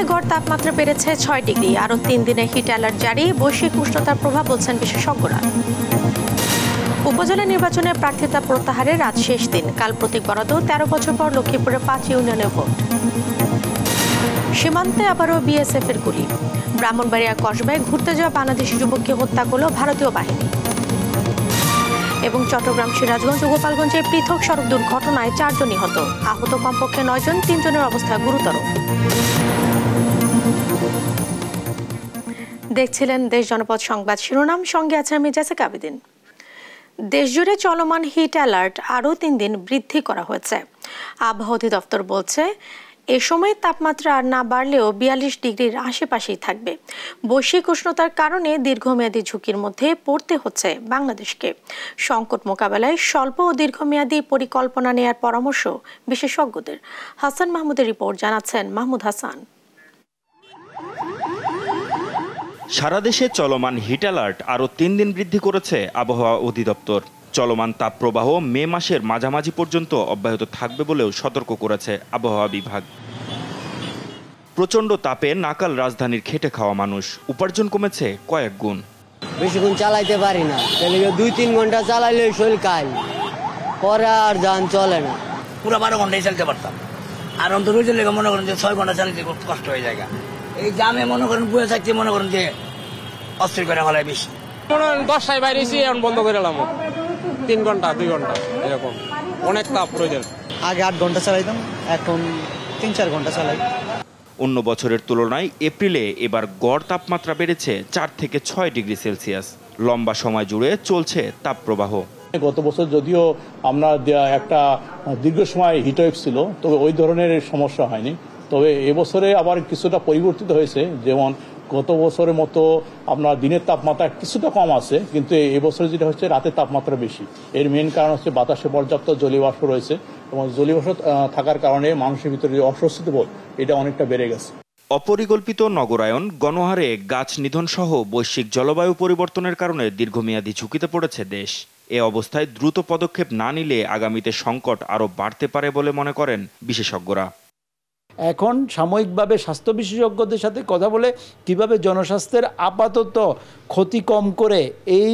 গড় তাপমাত্রা বেড়েছে 6 ডিগ্রি। আরও 3 দিনে হিট অ্যালার্ট জারি। বৈশ্বিক উষ্ণতার প্রভাব বলছেন বিশেষজ্ঞরা। উপজেলা নির্বাচনে প্রার্থিতা প্রত্যাহারের আজ শেষ দিন। কাল প্রতীক বরাদ্দ। 13 বছর পর লক্ষ্মীপুরে 5 ইউনিয়নে ভোট। সীমান্তে আবারও বিএসএফ এর গুলি। ব্রাহ্মণবাড়িয়া কসবায় ঘুরতে যাওয়া বাংলাদেশি যুবককে হত্যা করল ভারতীয় বাহিনী। এবং চট্টগ্রাম, সিরাজগঞ্জ ও গোপালগঞ্জে পৃথক সড়ক দুর্ঘটনায় 4 জন নিহত। আহত কমপক্ষে 9 জন, 3 জনের অবস্থা গুরুতর। দেখছিলেন দেশ জনপদ সংবাদ শিরোনাম, সঙ্গে আছে আমি জেসিকা আবেদিন। দেশজুড়ে চলমান হিট অ্যালার্ট আরও 3 দিন বৃদ্ধি করা হয়েছে। আবহাওয়া অধিদপ্তর বলছে এ সময় তাপমাত্রা আর না বাড়লেও 42 ডিগ্রির আশেপাশেই থাকবে। বৈশ্বিক উষ্ণতার কারণে দীর্ঘমেয়াদী ঝুঁকির মধ্যে পড়তে হচ্ছে বাংলাদেশকে। সংকট মোকাবেলায় স্বল্প ও দীর্ঘমেয়াদী পরিকল্পনা নেয়ার পরামর্শ বিশেষজ্ঞদের। হাসান মাহমুদের রিপোর্ট, জানাচ্ছেন মাহমুদ হাসান। সারা দেশে চলমান হিট অ্যালার্ট আরও 3 দিন বৃদ্ধি করেছে আবহাওয়া অধিদপ্তর। চলমান তাপপ্রবাহ মে মাসের মাঝামাঝি পর্যন্ত অব্যাহত থাকবে বলেও সতর্ক করেছে আবহাওয়া বিভাগ। প্রচণ্ড তাপে নাকাল রাজধানীর খেটে খাওয়া মানুষ। উপার্জন কমেছে কয়েক গুণ। বেশিক্ষণ চালাইতে পারি না, 2-3 ঘন্টা চালাইলে শরীর কাল পরে আর যান চলে না। পুরো 12 ঘন্টায় চালাতে পারতাম, আর অন্তত মনে করেন যে 6 ঘন্টা চালাতে খুব কষ্ট হয়ে যায়। এই জামে মনে করেন বুয়ে থাকতে মনে করেন যে অস্থির করে ফেলায় বেশি। 10টায় বাইরেছি, এখন বন্ধ করে এলাম। 3 ঘন্টা 2 ঘন্টা এরকম অনেক তাপ প্রয়োজন। আগে 8 ঘন্টা চালাইতাম, এখন 3-4 ঘন্টা চালাই। অন্য বছরের তুলনায় এপ্রিলে এবার গড় তাপমাত্রা বেড়েছে 4 থেকে 6 ডিগ্রি সেলসিয়াস। লম্বা সময় জুড়ে চলছে তাপপ্রবাহ। গত বছর যদিও আমরা একটা দীর্ঘ সময় হিটওয়েভ ছিল, তবে ওই ধরনের সমস্যা হয়নি। তবে এবছরে আবার কিছুটা পরিবর্তিত হয়েছে। যেমন গত বছরের মতো আপনার দিনের তাপমাত্রা কিছুটা কম আছে, কিন্তু এবছরে যেটা হচ্ছে রাতের তাপমাত্রা বেশি। এর মেন কারণ হচ্ছে বাতাসে পর্যাপ্ত জলীয় বাষ্প রয়েছে, এবং জলীয় বাষ্প থাকার কারণে মানুষের ভিতরে যে অস্বস্তি বোধ এটা অনেকটা বেড়ে গেছে। অপরিকল্পিত নগরায়ন, গণহারে গাছ নিধন সহ বৈশ্বিক জলবায়ু পরিবর্তনের কারণে দীর্ঘমেয়াদী ঝুঁকিতে পড়েছে দেশ। এ অবস্থায় দ্রুত পদক্ষেপ না নিলে আগামীতে সংকট আরও বাড়তে পারে বলে মনে করেন বিশেষজ্ঞরা। এখন সাময়িকভাবে স্বাস্থ্য বিশেষজ্ঞদের সাথে কথা বলে কিভাবে জনস্বাস্থ্যের আপাতত ক্ষতি কম করে এই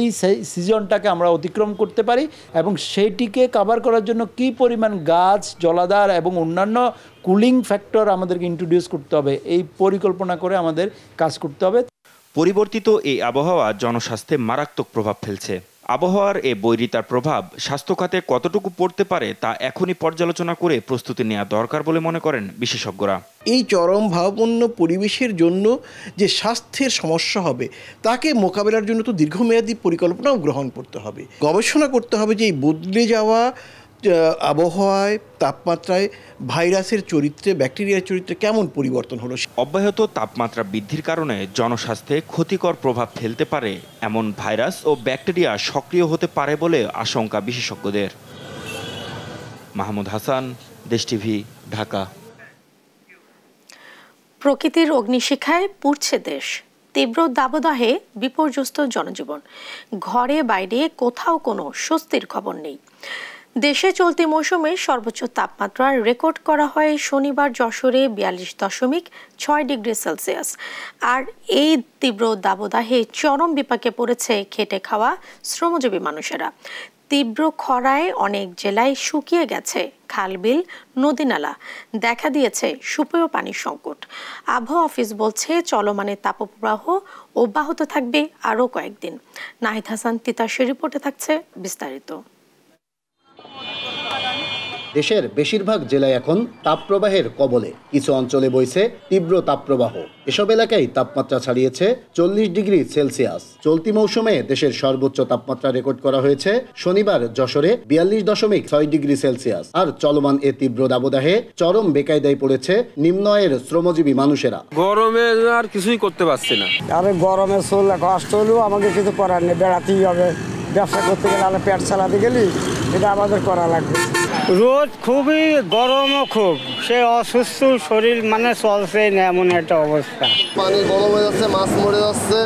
সিজনটাকে আমরা অতিক্রম করতে পারি, এবং সেইটিকে কভার করার জন্য কি পরিমাণ গাছ, জলাধার এবং অন্যান্য কুলিং ফ্যাক্টর আমাদেরকে ইন্ট্রোডিউস করতে হবে, এই পরিকল্পনা করে আমাদের কাজ করতে হবে। পরিবর্তিত এই আবহাওয়া জনস্বাস্থ্যে মারাত্মক প্রভাব ফেলছে। আবহাওয়ার এ বৈরিতার প্রভাব স্বাস্থ্য খাতে কতটুকু পড়তে পারে তা এখনই পর্যালোচনা করে প্রস্তুতি নেওয়া দরকার বলে মনে করেন বিশেষজ্ঞরা। এই চরম ভাবপূর্ণ পরিবেশের জন্য যে স্বাস্থ্যের সমস্যা হবে তাকে মোকাবেলার জন্য তো দীর্ঘমেয়াদী পরিকল্পনাও গ্রহণ করতে হবে। গবেষণা করতে হবে যে এই বদলে যাওয়া আবহাওয়ায়, তাপমাত্রায় ভাইরাসের চরিত্রে, ব্যাকটেরিয়ার চরিত্রে কেমন পরিবর্তন হলো। অব্যাহত তাপমাত্রা বৃদ্ধির কারণে জনস্বাস্থ্যে ক্ষতিকর প্রভাব ফেলতে পারে এমন ভাইরাস ও ব্যাকটেরিয়া সক্রিয় হতে পারে বলে আশঙ্কা বিশেষজ্ঞদের। মাহমুদ হাসান, দেশ টিভি, ঢাকা। প্রকৃতির অগ্নিশিখায় পুড়ছে দেশ। তীব্র দাবদাহে বিপর্যস্ত জনজীবন। ঘরে বাইরে কোথাও কোনো স্বস্তির খবর নেই। দেশে চলতি মৌসুমে সর্বোচ্চ তাপমাত্রা রেকর্ড করা হয় শনিবার যশোরে 42.6 ডিগ্রি সেলসিয়াস। আর এই তীব্র দাবদাহে চরম বিপাকে পড়েছে খেটে খাওয়া শ্রমজীবী মানুষেরা। তীব্র খরায় অনেক জেলায় শুকিয়ে গেছে খালবিল, নদীনালা। দেখা দিয়েছে সুপেয় পানির সংকট। আবহাওয়া অফিস বলছে চলমানে তাপপ্রবাহ অব্যাহত থাকবে আরও কয়েকদিন। নাহিদ হাসান তিতাসের রিপোর্টে থাকছে বিস্তারিত। দেশের বেশিরভাগ জেলায় এখন তাপপ্রবাহের কবলে। কিছু অঞ্চলে বইছে তীব্র তাপপ্রবাহ। এসব এলাকায় তাপমাত্রা ছাড়িয়েছে 40 ডিগ্রি সেলসিয়াস। চলতি মৌসুমে দেশের সর্বোচ্চ তাপমাত্রা রেকর্ড করা হয়েছে শনিবার যশোরে 42.6 ডিগ্রি সেলসিয়াস। আর চলমান এ তীব্র দাবদাহে চরম বেকায়দায় পড়েছে নিম্ন আয়ের শ্রমজীবী মানুষেরা। গরমে আর কিছুই করতে পারছি না। আরে গরমে চললে কষ্ট হলেও আমাকে কিছু করার নেই, বেড়াতেই হবে। ব্যবসা করতে গেলে আমরা পেট চালাতে গেলি, এটা আমাদের করা লাগবে। রোদ খুবই, গরমও খুব, সে অসুস্থ শরীর মানে চলছে না এমন একটা অবস্থা। পানি গরম হয়ে যাচ্ছে, মাছ মরে যাচ্ছে,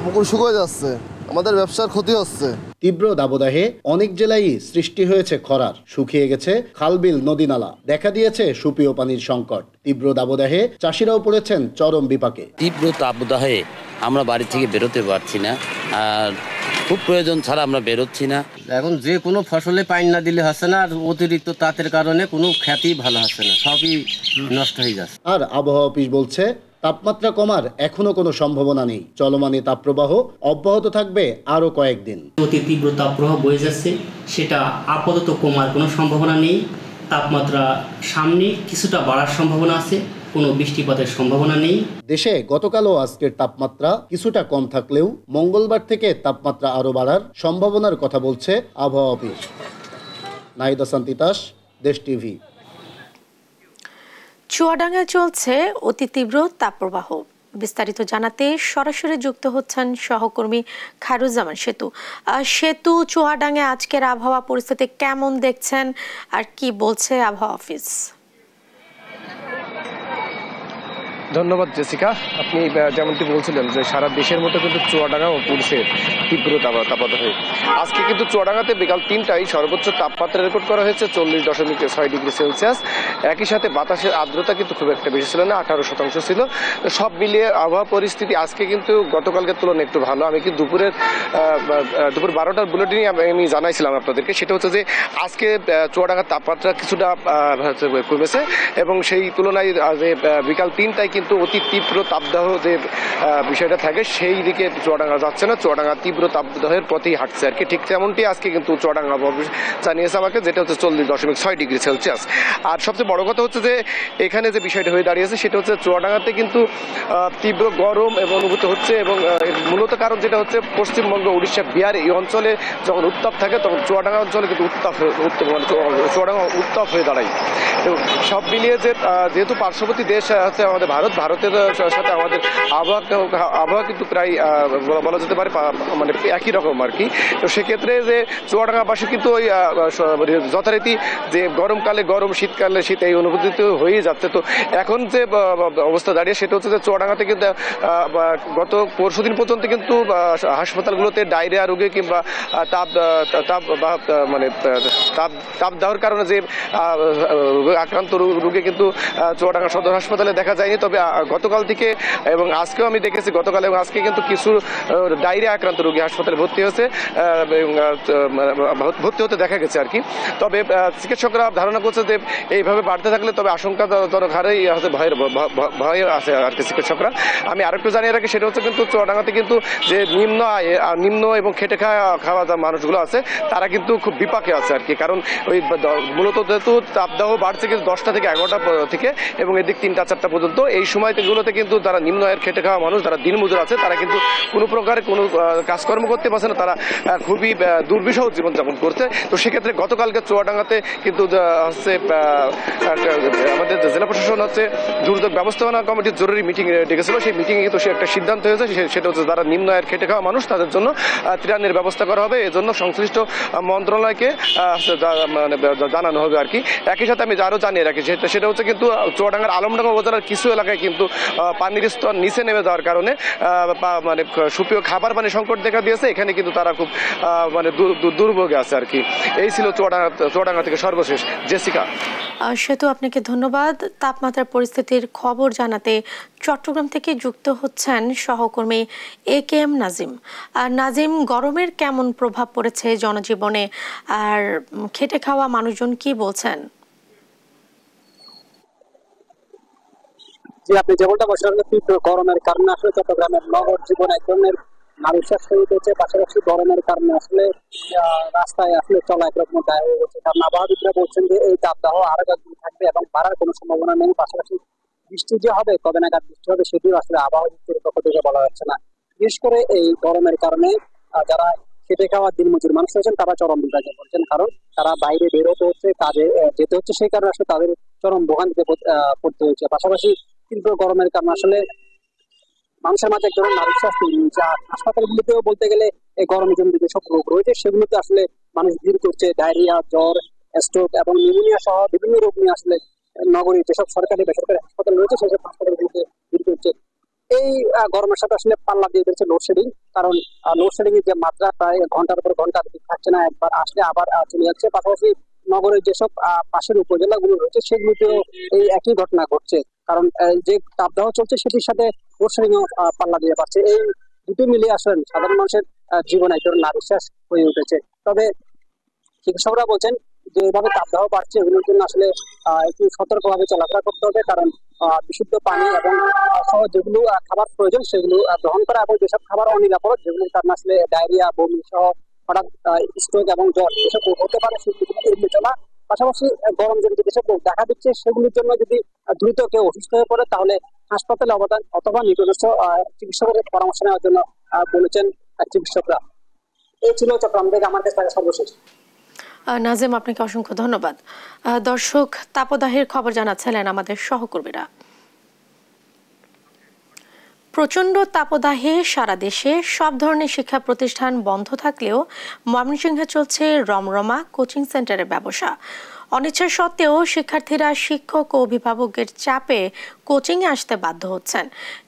পুকুর শুকিয়ে যাচ্ছে, আমাদের ব্যবসার ক্ষতি হচ্ছে। তীব্র দাবদাহে অনেক জেলায় সৃষ্টি হয়েছে খরার, শুকিয়ে গেছে খালবিল নদীনালা, দেখা দিয়েছে সুপেয় পানির সংকট। তীব্র দাবদাহে চাষিরাও পড়েছেন চরম বিপাকে। তীব্র দাবদাহে আমরা বাড়ি থেকে বেরোতে পারছি না, আর খুব প্রয়োজন ছাড়া আমরা বেরোচ্ছি না। এখন যে কোনো ফসলে পানি না দিলে হচ্ছে না, আর অতিরিক্ত তাপের কারণে কোনো খ্যাতি ভালো হচ্ছে না, সবই নষ্ট হয়ে যাচ্ছে। আর আবহাওয়া অফিস বলছে তাপমাত্রা কমার এখনো কোনো সম্ভাবনা নেই। চলমান তাপপ্রবাহ অব্যাহত থাকবে আরো কয়েকদিন। অতি তীব্র তাপপ্রবাহ বয়ে যাচ্ছে, সেটা আপাতত কমার কোনো সম্ভাবনা নেই। তাপমাত্রা সামনে কিছুটা বাড়ার সম্ভাবনা আছে, কোনো বৃষ্টিপাতের সম্ভাবনা নেই। দেশে গতকাল ও আজকের তাপমাত্রা কিছুটা কম থাকলেও মঙ্গলবার থেকে তাপমাত্রা আরো বাড়ার সম্ভাবনার কথা বলছে আবহাওয়া অফিস। নাহিদ হাসান তিতাস, দেশ টিভি। চুয়াডাঙ্গায় চলছে অতি তীব্র তাপপ্রবাহ। বিস্তারিত জানাতে সরাসরি যুক্ত হচ্ছেন সহকর্মী খায়রুজ্জামান সেতু। সেতু, চুয়াডাঙ্গায় আজকের আবহাওয়া পরিস্থিতি কেমন দেখছেন আর কি বলছে আবহাওয়া অফিস? ধন্যবাদ জেসিকা। আপনি যেমনটি বলছিলেন যে সারা দেশের মতো কিন্তু চুয়াডাঙ্গাও পড়ছে তীব্র তাপদাহে। আজকে কিন্তু চুয়াডাঙ্গাতে বিকাল ৩টায় সর্বোচ্চ তাপমাত্রা রেকর্ড করা হয়েছে 40.6 ডিগ্রি সেলসিয়াস। একই সাথে বাতাসের আর্দ্রতা কিন্তু খুব একটা বেশি ছিল না, 18% ছিল। সব মিলিয়ে আবহাওয়া পরিস্থিতি আজকে কিন্তু গতকালকের তুলনায় একটু ভালো। আমি কিন্তু দুপুর 12টার বুলেটিনে আমি জানাইছিলাম আপনাদেরকে, সেটা হচ্ছে যে আজকে চুয়াডাঙ্গার তাপমাত্রা কিছুটা কমেছে এবং সেই তুলনায় যে বিকাল ৩টায় কিন্তু অতি তীব্র তাপদাহ যে বিষয়টা থাকে সেই দিকে চুয়াডাঙ্গা যাচ্ছে না, চুয়াডাঙ্গা তীব্র তাপদাহের পথেই হাঁটছে আর কি। ঠিক তেমনটি আজকে কিন্তু চুয়াডাঙ্গা জানিয়েছে আমাকে, যেটা হচ্ছে 40.6 ডিগ্রি সেলসিয়াস। আর সবচেয়ে বড় কথা হচ্ছে যে এখানে যে বিষয়টা হয়ে দাঁড়িয়েছে সেটা হচ্ছে চুয়াডাঙ্গাতে কিন্তু তীব্র গরম এবং অনুভূত হচ্ছে এবং মূলত কারণ যেটা হচ্ছে পশ্চিমবঙ্গ, উড়িষ্যা, বিহার এই অঞ্চলে যখন উত্তাপ থাকে তখন চুয়াডাঙ্গা অঞ্চলে কিন্তু চুয়াডাঙ্গা উত্তাপ হয়ে দাঁড়ায়। তো সব মিলিয়ে যেহেতু পার্শ্ববর্তী দেশ আছে আমাদের ভারতের সাথে আমাদের আবহাওয়া কিন্তু প্রায় বলা যেতে পারে মানে একই রকম আর কি। তো সেক্ষেত্রে যে চুয়াডাঙ্গাবাসী কিন্তু ওই যথারীতি যে গরমকালে গরম, শীতকালে শীত এই অনুভূতি তো হয়েই যাচ্ছে। তো এখন যে অবস্থা দাঁড়িয়ে সেটা হচ্ছে যে চুয়াডাঙ্গাতে কিন্তু গত পরশুদিন পর্যন্ত কিন্তু হাসপাতালগুলোতে ডায়রিয়া রোগে কিংবা তাপ দেওয়ার কারণে যে আক্রান্ত রোগে কিন্তু চুয়াডাঙ্গা সদর হাসপাতালে দেখা যায়নি। তবে গতকাল থেকে এবং আজকেও আমি দেখেছি, গতকাল এবং আজকে কিন্তু কিছু ডায়রিয়া আক্রান্ত রোগী হাসপাতালে ভর্তি হতে দেখা গেছে আর কি। তবে চিকিৎসকরা ধারণা করছে যে এইভাবে বাড়তে থাকলে তবে আশঙ্কাজনক হারেই ভয় আছে আর কি চিকিৎসকরা। আমি আরেকটু জানিয়ে রাখি, সেটা হচ্ছে কিন্তু চুয়াডাঙ্গাতে কিন্তু যে নিম্ন এবং খেটে খাওয়া যা মানুষগুলো আছে তারা কিন্তু খুব বিপাকে আছে আর কি। কারণ ওই মূলত যেহেতু তাপদাহ বাড়ছে কিন্তু 10টা থেকে 11টা থেকে এবং এদিক 3টা-4টা পর্যন্ত, এই সময়গুলোতে কিন্তু যারা নিম্ন আয়ের খেটে খাওয়া মানুষ, যারা দিনমজুর আছে, তারা কিন্তু কোনো প্রকারে কোনো কাজকর্ম করতে পারছে না, তারা খুবই দুর্বিষহ জীবনযাপন করছে। তো সেক্ষেত্রে গতকালকে চুয়াডাঙ্গাতে কিন্তু হচ্ছে আমাদের জেলা প্রশাসন হচ্ছে দুর্যোগ ব্যবস্থাপনা কমিটির জরুরি মিটিং ডেকেছিল। সেই মিটিংয়ে কিন্তু একটা সিদ্ধান্ত হয়েছে, সেটা হচ্ছে যারা নিম্ন আয়ের খেটে খাওয়া মানুষ তাদের জন্য ত্রাণের ব্যবস্থা করা হবে। এজন্য সংশ্লিষ্ট মন্ত্রণালয়কে মানে জানানো হবে আর কি। একই সাথে আমি আরও জানিয়ে রাখি, সেটা হচ্ছে কিন্তু চুয়াডাঙ্গার আলমডাঙ্গা উপজেলার কিছু এলাকায় কিন্তু পানির স্তর নিচে নেমে যাওয়ার কারণে মানে সুপেয় খাবার পানি সংকট দেখা দিয়েছে। এখানে কিন্তু তারা খুব মানে দুর্ভোগে আছে আর কি। এই ছিল চুয়াডাঙ্গা থেকে সর্বশেষ। জেসিকা। সেতু, আপনাকে ধন্যবাদ। তাপমাত্রার পরিস্থিতির খবর জানাতে চট্টগ্রাম থেকে যুক্ত হচ্ছেন সহকর্মী AKM নাজিম। নাজিম, গরমের কেমন প্রভাব পড়েছে জনজীবনে আর খেটে খাওয়া মানুষজন কি বলছেন? আপনি যেমনটা বলছেন, তীব্র গরমের কারণে আসলে চট্টগ্রামের নগর জীবন এক ধরনের নারীশ্বাস হয়ে উঠেছে। পাশাপাশি গরমের কারণে আসলে রাস্তায় আসলে চলা একরকম দায় হয়ে গেছে। কারণ আবহাওয়াবিদরা বলছেন যে এই তাপদাহ আরো কয়েকদিন থাকবে এবং বাড়ার কোনো সম্ভাবনা নেই। পাশাপাশি বৃষ্টি যে হবে, কবে নাগাদ বৃষ্টি হবে সেটিও আসলে আবহাওয়াবিদদের পক্ষ থেকে বলা যাচ্ছে না। বিশেষ করে এই গরমের কারণে যারা খেটে খাওয়া দিনমজুর মানুষ রয়েছেন তারা চরম বিপাকে পড়ছেন, কারণ তারা বাইরে বেরোতে হচ্ছে, কাজে যেতে হচ্ছে, সেই কারণে আসলে তাদের চরম ভোগান্তিতে পড়তে হচ্ছে। পাশাপাশি তীব্র গরমের কারণে আসলে মানুষের মাঝে এক ধরনের নারীশ্বাস তৈরি হয়েছে। আর হাসপাতালগুলিতেও বলতে গেলে এই গরমের জন্য যেসব রোগ রয়েছে সেগুলোতে আসলে মানুষ ভিড় করছে। ডায়রিয়া, জ্বর, স্ট্রোক এবং নিউমোনিয়া সহ বিভিন্ন রোগ নিয়ে আসলে নগরীর যেসব সরকারি বেসরকারি হাসপাতাল রয়েছে সেসব হাসপাতালগুলিতে ভিড় করছে। এই গরমের সাথে আসলে পাল্লা দিয়ে দিয়েছে লোডশেডিং। কারণ লোডশেডিং এর যে মাত্রা প্রায় ঘন্টার পর ঘন্টা থাকছে না, একবার আসলে আবার চলে যাচ্ছে। পাশাপাশি নগরের যেসব পাশের উপজেলাগুলো রয়েছে সেগুলোতেও এই একই ঘটনা ঘটছে। কারণ যে তাপদাহ চলছে সেটির সাথে লোডশেডিং পাল্লা দিয়ে পাচ্ছে। এই দুটো মিলিয়ে আসলে সাধারণ মানুষের জীবন একজন নারীশ্বাস হয়ে উঠেছে। তবে চিকিৎসকরা বলছেন যে এভাবে তাপদাহ বাড়ছে, এগুলোর জন্য আসলে একটু সতর্কভাবে চলাফেরা করতে হবে। কারণ বিশুদ্ধ পানি এবং সহ যেগুলো খাবার প্রয়োজন সেগুলো গ্রহণ করা, এবং যেসব খাবার অনিরাপদ যেগুলোর কারণে আসলে ডায়রিয়া, বমি সহ হঠাৎ স্ট্রোক এবং জ্বর এসব হতে পারে সেগুলো এড়িয়ে চলা। পাশাপাশি গরম জনিত যেসব রোগ দেখা দিচ্ছে সেগুলির জন্য যদি দ্রুত কেউ অসুস্থ হয়ে পড়ে তাহলে হাসপাতালে অবদান অথবা নিকটস্থ চিকিৎসকের পরামর্শ নেওয়ার জন্য বলেছেন চিকিৎসকরা। এই ছিল চট্টগ্রাম থেকে আমার কাছে সর্বশেষ। নাজিম, আপনাকে অসংখ্য ধন্যবাদ। দর্শক, তাপদাহের খবর জানাচ্ছিলেন আমাদের সহকর্মীরা। প্রচণ্ড তাপদাহে সারা দেশে সব ধরনের শিক্ষা প্রতিষ্ঠান বন্ধ থাকলেও ময়মনসিংহে চলছে রমরমা কোচিং সেন্টারের ব্যবসা। অনিচ্ছা সত্ত্বেও শিক্ষার্থীরা শিক্ষক ও অভিভাবকের চাপে কোচিংয়ে আসতে বাধ্য হচ্ছেন।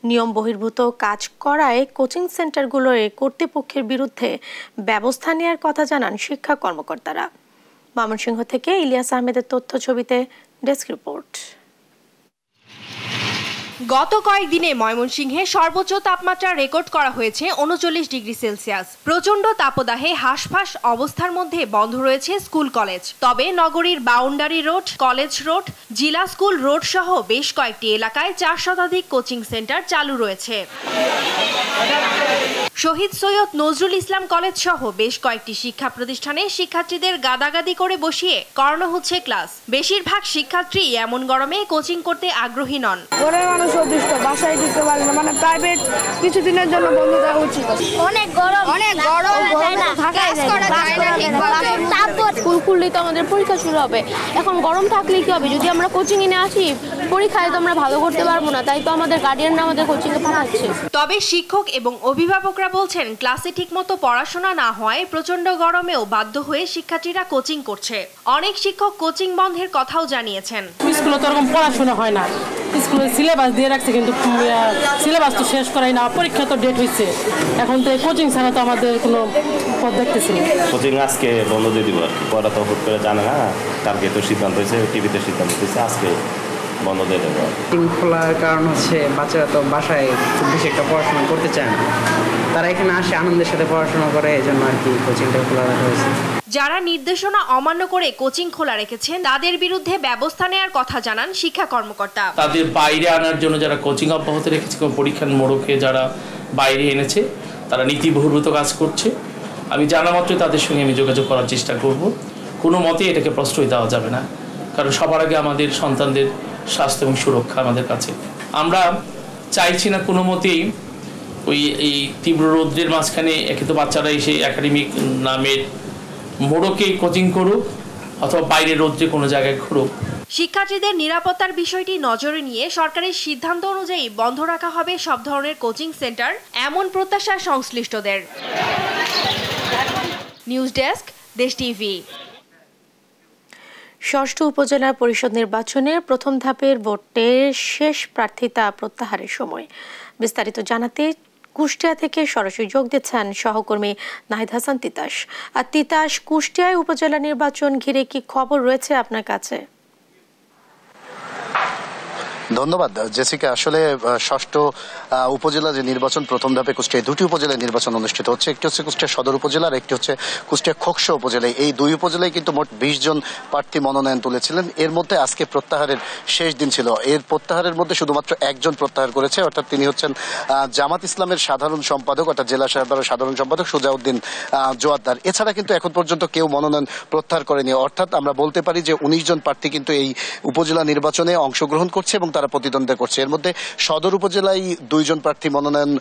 নিয়ম বহির্ভূত কাজ করায় কোচিং সেন্টারগুলোর কর্তৃপক্ষের বিরুদ্ধে ব্যবস্থা নেওয়ার কথা জানান শিক্ষা কর্মকর্তারা। ময়মনসিংহ থেকে ইলিয়াস আহমেদের তথ্য ছবিতে ডেস্ক রিপোর্ট। গত কয়েকদিনে ময়মনসিংহে সর্বোচ্চ তাপমাত্রা রেকর্ড করা হয়েছে 39 ডিগ্রি সেলসিয়াস। প্রচণ্ড তাপদাহে হাঁসফাঁস অবস্থার মধ্যে বন্ধ রয়েছে স্কুল কলেজ। তবে নগরীর বাউন্ডারি রোড, কলেজ রোড, জিলা স্কুল রোড সহ বেশ কয়েকটি এলাকায় 4 শতাধিক কোচিং সেন্টার চালু রয়েছে। শহীদ সৈয়দ নজরুল ইসলাম কলেজ সহ বেশ কয়েকটি শিক্ষা প্রতিষ্ঠানে শিক্ষার্থীদের গাদাগাদি করে বসিয়ে করানো হচ্ছে ক্লাস। বেশিরভাগ শিক্ষার্থী এমন গরমে কোচিং করতে আগ্রহী নন। অদৃষ্ট বাসায় দিতে পারে না, মানে প্রাইভেট কিছুদিনের জন্য বন্ধ দেওয়া উচিত। অনেক গরম স্কুল খুললে তো আমাদের পরীক্ষা শুরু হবে। এখন গরম থাকলে কি হবে, যদি আমরা কোচিং এ আসি পরীক্ষায় তো আমরা ভালো করতে পারবো না, তাই তো আমাদের গার্ডিয়ানরা আমাদের কোচিং এ পাঠাচ্ছে। তবে শিক্ষক এবং অভিভাবকরা বলছেন ক্লাসে ঠিকমতো পড়াশোনা না হওয়ায় প্রচন্ড গরমেও বাধ্য হয়ে শিক্ষার্থীরা কোচিং করছে। অনেক শিক্ষক কোচিং বন্ধের কথাও জানিয়েছেন। স্কুলে তো এরকম পড়াশোনা হয় না, স্কুলে সিলেবাস দিয়ে রাখছে কিন্তু সিলেবাস তো শেষ করাই না, পরীক্ষা তো ডেট হয়েছে, এখন তো কোচিং ছাড়া তো আমাদের কোনো পথ দেখতেছি না। কোচিং আজকে বন্ধ দিয়ে দিব আর কি, পড়া তো হুট করে জানে না, কালকে তো সিদ্ধান্ত হয়েছে, টিভিতে সিদ্ধান্ত হয়েছে আজকে বন্ধ দিয়ে দেবো। কোচিং খোলার কারণ হচ্ছে বাচ্চারা তো বাসায় খুব বেশি একটা পড়াশোনা করতে চায় না, তারা এখানে আসে আনন্দের সাথে পড়াশোনা করে, এই জন্য আর কি কোচিংটা খোলা রাখা হয়েছে। যারা নির্দেশনা অমান্য করে কোচিং খোলা রেখেছেন তাদের বিরুদ্ধে ব্যবস্থা নেওয়ার কথা জানান শিক্ষা কর্মকর্তা। তাদের বাইরে আনার জন্য যারা কোচিং অব্যাহত রেখেছে, পরীক্ষার মোড়কে যারা বাইরে এনেছে তারা নীতি বহির্ভূত কাজ করছে। আমি জানা মাত্রই তাদের সঙ্গে আমি যোগাযোগ করার চেষ্টা করব। কোনো মতে এটাকে প্রশ্রয় দেওয়া যাবে না, কারণ সবার আগে আমাদের সন্তানদের স্বাস্থ্য এবং সুরক্ষা আমাদের কাছে। আমরা চাইছি না কোনো মতেই এই তীব্র রৌদ্রের মাঝখানে একে তো বাচ্চারা এসে একাডেমিক নামের মোড়কে কোচিং করুক অথবা বাইরে রোদ্রে কোনো জায়গায় ঘুরুক। শিক্ষার্থীদের নিরাপত্তার বিষয়টি নজরে নিয়ে সরকারের সিদ্ধান্ত অনুযায়ী বন্ধ রাখা হবে সব ধরনের কোচিং সেন্টার, এমন প্রত্যাশা সংশ্লিষ্টদের। News desk, Desh TV. ষষ্ঠ উপজেলা পরিষদ নির্বাচনের প্রথম ধাপের ভোটের শেষ প্রার্থিতা প্রত্যাহারের সময়। বিস্তারিত জানাতে কুষ্টিয়া থেকে সরাসরি যোগ দিচ্ছেন সহকর্মী নাহিদ হাসান তিতাস। আর তিতাস, কুষ্টিয়ায় উপজেলা নির্বাচন ঘিরে কি খবর রয়েছে আপনার কাছে? ধন্যবাদ জেসিকা। আসলে ষষ্ঠ উপজেলা যে নির্বাচন প্রথম ধাপে কুষ্টিয়ায় দুটি উপজেলায় নির্বাচন অনুষ্ঠিত হচ্ছে। একটি হচ্ছে কুষ্টিয়া সদর উপজেলা আর একটি হচ্ছে কুষ্টিয়া খোকসা উপজেলায়। এই দুই উপজেলায় কিন্তু মোট 20 জন প্রার্থী মনোনয়ন তুলেছিলেন। এর মধ্যে আজকে প্রত্যাহারের শেষ দিন ছিল। এর প্রত্যাহারের মধ্যে শুধুমাত্র একজন প্রত্যাহার করেছে, অর্থাৎ তিনি হচ্ছেন জামাত ইসলামের সাধারণ সম্পাদক, অর্থাৎ জেলা সাধারণ সম্পাদক সুজাউদ্দিন জোয়াদ্দার। এছাড়া কিন্তু এখন পর্যন্ত কেউ মনোনয়ন প্রত্যাহার করেনি। অর্থাৎ আমরা বলতে পারি যে 19 জন প্রার্থী কিন্তু এই উপজেলা নির্বাচনে অংশগ্রহণ করছে এবং তারা প্রতিদ্বন্দ্বিতা করছে। এর মধ্যে সদর উপজেলায় 2 জন প্রার্থী মনোনয়ন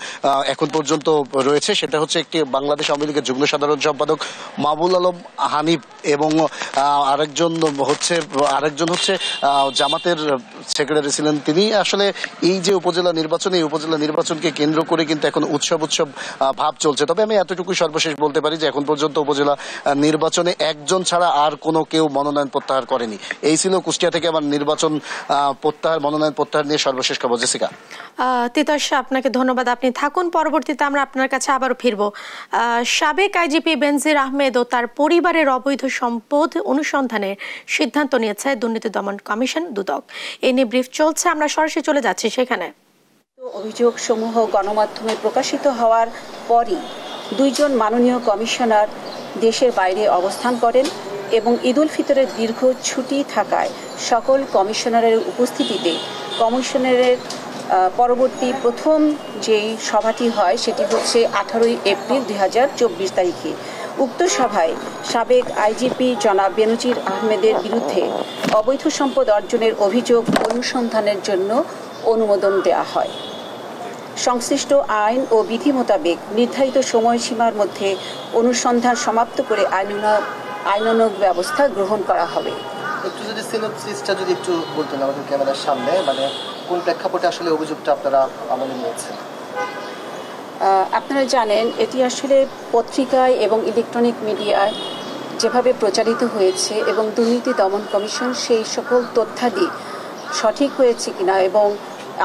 এখন পর্যন্ত রয়েছে। সেটা হচ্ছে একটি বাংলাদেশ আওয়ামী লীগের যুগ্ম সাধারণ সম্পাদক মাহবুল আলম হানিফ এবং আরেকজন হচ্ছে জামাতের সেক্রেটারি ছিলেন তিনি। আসলে এই যে উপজেলা নির্বাচন, এই উপজেলা নির্বাচনকে কেন্দ্র করে কিন্তু এখন উৎসব ভাব চলছে। তবে আমি এতটুকু সর্বশেষ বলতে পারি যে এখন পর্যন্ত উপজেলা নির্বাচনে একজন ছাড়া আর কোনো কেউ মনোনয়ন প্রত্যাহার করেনি। এই ছিল কুষ্টিয়া থেকে আমার মনোনয়ন মনোনয়ন প্রত্যাহার নিয়ে সর্বশেষ খবর। জেসিকা। তিতাস, আপনাকে ধন্যবাদ, আপনি থাকুন, পরবর্তীতে আমরা আপনার কাছে আবারও ফিরবো। সাবেক আইজিপি বেনজির আহমেদ ও তার পরিবারের অবৈধ সম্পদ অনুসন্ধানের সিদ্ধান্ত নিয়েছে দুর্নীতি দমন কমিশন দুদক। এ নিয়ে ব্রিফ চলছে, আমরা সরাসরি চলে যাচ্ছি সেখানে। অভিযোগ সমূহ গণমাধ্যমে প্রকাশিত হওয়ার পরই দুইজন মাননীয় কমিশনার দেশের বাইরে অবস্থান করেন এবং ঈদ উল ফিতরের দীর্ঘ ছুটি থাকায় সকল কমিশনারের উপস্থিতিতে কমিশনারের পরবর্তী প্রথম যেই সভাটি হয় সেটি হচ্ছে 18 এপ্রিল 2024 তারিখে। উক্ত সভায় সাবেক আইজিপি জনাব বেনজির আহমেদের বিরুদ্ধে অবৈধ সম্পদ অর্জনের অভিযোগ অনুসন্ধানের জন্য অনুমোদন দেওয়া হয়। সংশ্লিষ্ট আইন ও বিধি মোতাবেক নির্ধারিত সময়সীমার মধ্যে অনুসন্ধান সমাপ্ত করে আইনানুগ ব্যবস্থা গ্রহণ করা হবে। একটু যদি সিনোপসিসটা যদি একটু বলতেন আমাদের ক্যামেরার সামনে, মানে কোন প্রেক্ষাপটে আসলে অভিযোগটা আপনারা আমলে নিয়েছেন? আপনারা জানেন এটি আসলে পত্রিকায় এবং ইলেকট্রনিক মিডিয়ায় যেভাবে প্রচারিত হয়েছে এবং দুর্নীতি দমন কমিশন সেই সকল তথ্যাদি সঠিক হয়েছে কিনা এবং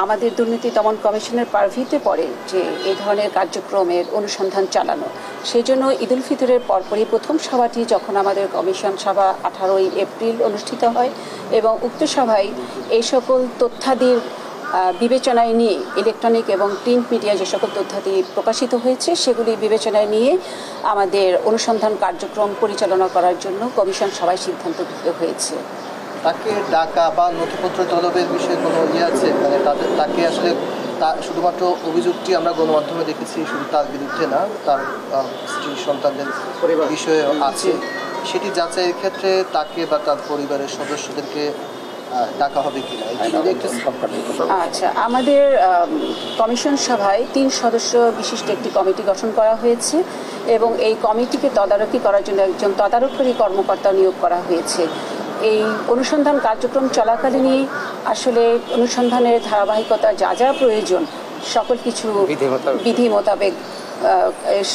আমাদের দুর্নীতি দমন কমিশনের পারভিতে পড়ে যে এই ধরনের কার্যক্রমের অনুসন্ধান চালানো। সেই জন্য ঈদ উল ফিতরের পরপরই প্রথম সভাটি যখন আমাদের কমিশন সভা 18 এপ্রিল অনুষ্ঠিত হয় এবং উক্ত সভায় এই সকল তথ্যাদির বিবেচনায় নিয়ে ইলেকট্রনিক এবং প্রিন্ট মিডিয়া যে সকল তথ্যাদি প্রকাশিত হয়েছে সেগুলি বিবেচনায় নিয়ে আমাদের অনুসন্ধান কার্যক্রম পরিচালনা করার জন্য কমিশন সভায় সিদ্ধান্ত গৃহীত হয়েছে। তাকে ডাকা বা নথিপত্র তলবের বিষয়ে কোনো আছে, মানে তাকে আসলে শুধুমাত্র অভিযোগটি আমরা গণমাধ্যমে দেখেছি, শুধু তার বিরুদ্ধে না, তার স্ত্রী সন্তানদের বিষয়ে আছে, সেটি যাচাইয়ের ক্ষেত্রে তাকে বা তার পরিবারের সদস্যদেরকে ডাকা হবে কিনা? আচ্ছা, আমাদের কমিশন সভায় 3 সদস্য বিশিষ্ট একটি কমিটি গঠন করা হয়েছে এবং এই কমিটিকে তদারকি করার জন্য একজন তদারকি কর্মকর্তা নিয়োগ করা হয়েছে। এই অনুসন্ধান কার্যক্রম চলাকালীনই আসলে অনুসন্ধানের ধারাবাহিকতা যা যা প্রয়োজন সকল কিছু বিধি মোতাবেক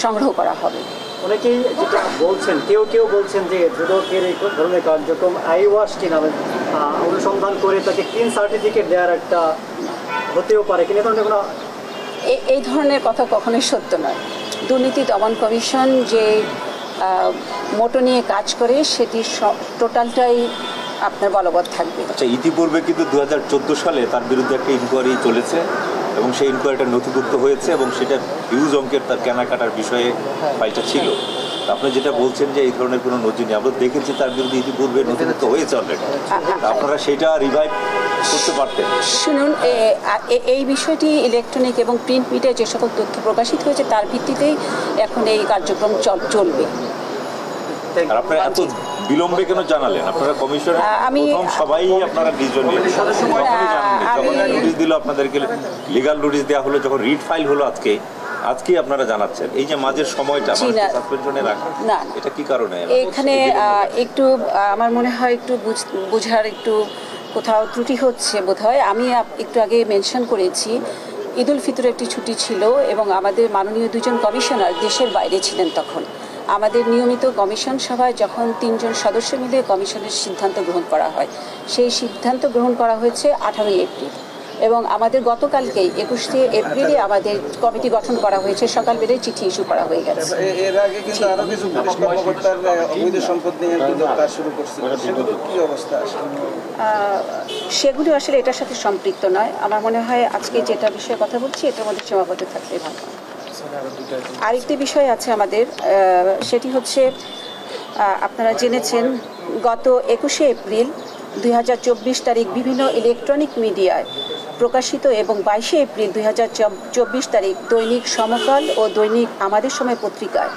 সংগ্রহ করা হবে। অনেকেই যেটা বলছেন, কেউ বলছেন যে দুদকের এই ধরনের কার্যক্রম আইওয়াশ কিনা, অনুসন্ধান করে তাকে ক্লিন সার্টিফিকেট দেওয়ার একটা হতেও পারে কিনা, এই ধরনের কথা কখনোই সত্য নয়। দুর্নীতি দমন কমিশন যে মোটো নিয়ে কাজ করে সেটি টোটালটাই আপনার বলবৎ থাকবে। আচ্ছা, ইতিপূর্বে কিন্তু 2014 সালে তার বিরুদ্ধে একটা ইনকোয়ারি চলেছে এবং সেই ইনকোয়ারিটা নথিভুক্ত হয়েছে এবং সেটা হিউজ অঙ্কের তার কেনাকাটার বিষয়ে ফাইলটা ছিল। আপনি যেটা বলছেন যে এই ধরনের কোনো নথি নেই, আমরা দেখেছি তার বিরুদ্ধে ইতিপূর্বে নথিভুক্ত হয়েছে অলরেডি, আপনারা সেটা রিভাইভ করতে পারতেন। শুনুন, এই বিষয়টি ইলেকট্রনিক এবং প্রিন্ট মিডিয়ায় যে সকল তথ্য প্রকাশিত হয়েছে তার ভিত্তিতেই এখন এই কার্যক্রম চলবে। আর আপনারা এত বিলম্বে কেন জানালেন? আপনারা কমিশনে প্রথম সবাই আপনারা ডিসিশন যখন নোটিশ দিল, আপনাদেরকে লিগাল নোটিশ দেওয়া হলো, যখন রিট ফাইল হলো আজকে আপনারা জানাচ্ছেন, এই যে মাঝের সময়টা সাসপেনশনে রাখা, এটা কি কারণে? এখানে একটু আমার মনে হয় একটু বোঝার একটু কোথাও ত্রুটি হচ্ছে বোধহয়। আমি একটু আগে মেনশন করেছি ঈদ উল ফিতরের একটি ছুটি ছিল এবং আমাদের মাননীয় 2জন কমিশনার দেশের বাইরে ছিলেন। তখন আমাদের নিয়মিত কমিশন সভায় যখন 3 জন সদস্য মিলে কমিশনের সিদ্ধান্ত গ্রহণ করা হয়, সেই সিদ্ধান্ত গ্রহণ করা হয়েছে 18 এপ্রিল এবং আমাদের গতকালকেই 21 এপ্রিলে আমাদের কমিটি গঠন করা হয়েছে, সকালবেলায় চিঠি ইস্যু করা হয়ে গেছে। এর আগে কিন্তু আরো কিছু পুলিশ কর্মকর্তার অবৈধ সম্পদ নিয়ে কাজ শুরু করছে, সেগুলো কি অবস্থা? সেগুলো আসলে এটার সাথে সম্পৃক্ত নয়। আমার মনে হয় আজকে যেটা বিষয়ে কথা বলছি এটার মধ্যে সীমাবদ্ধ থাকলে ভালো। আরেকটি বিষয় আছে আমাদের, সেটি হচ্ছে আপনারা জেনেছেন গত 21 এপ্রিল 2024 তারিখ বিভিন্ন ইলেকট্রনিক মিডিয়ায় প্রকাশিত এবং 22 এপ্রিল 2024 তারিখ দৈনিক সমকাল ও দৈনিক আমাদের সময় পত্রিকায়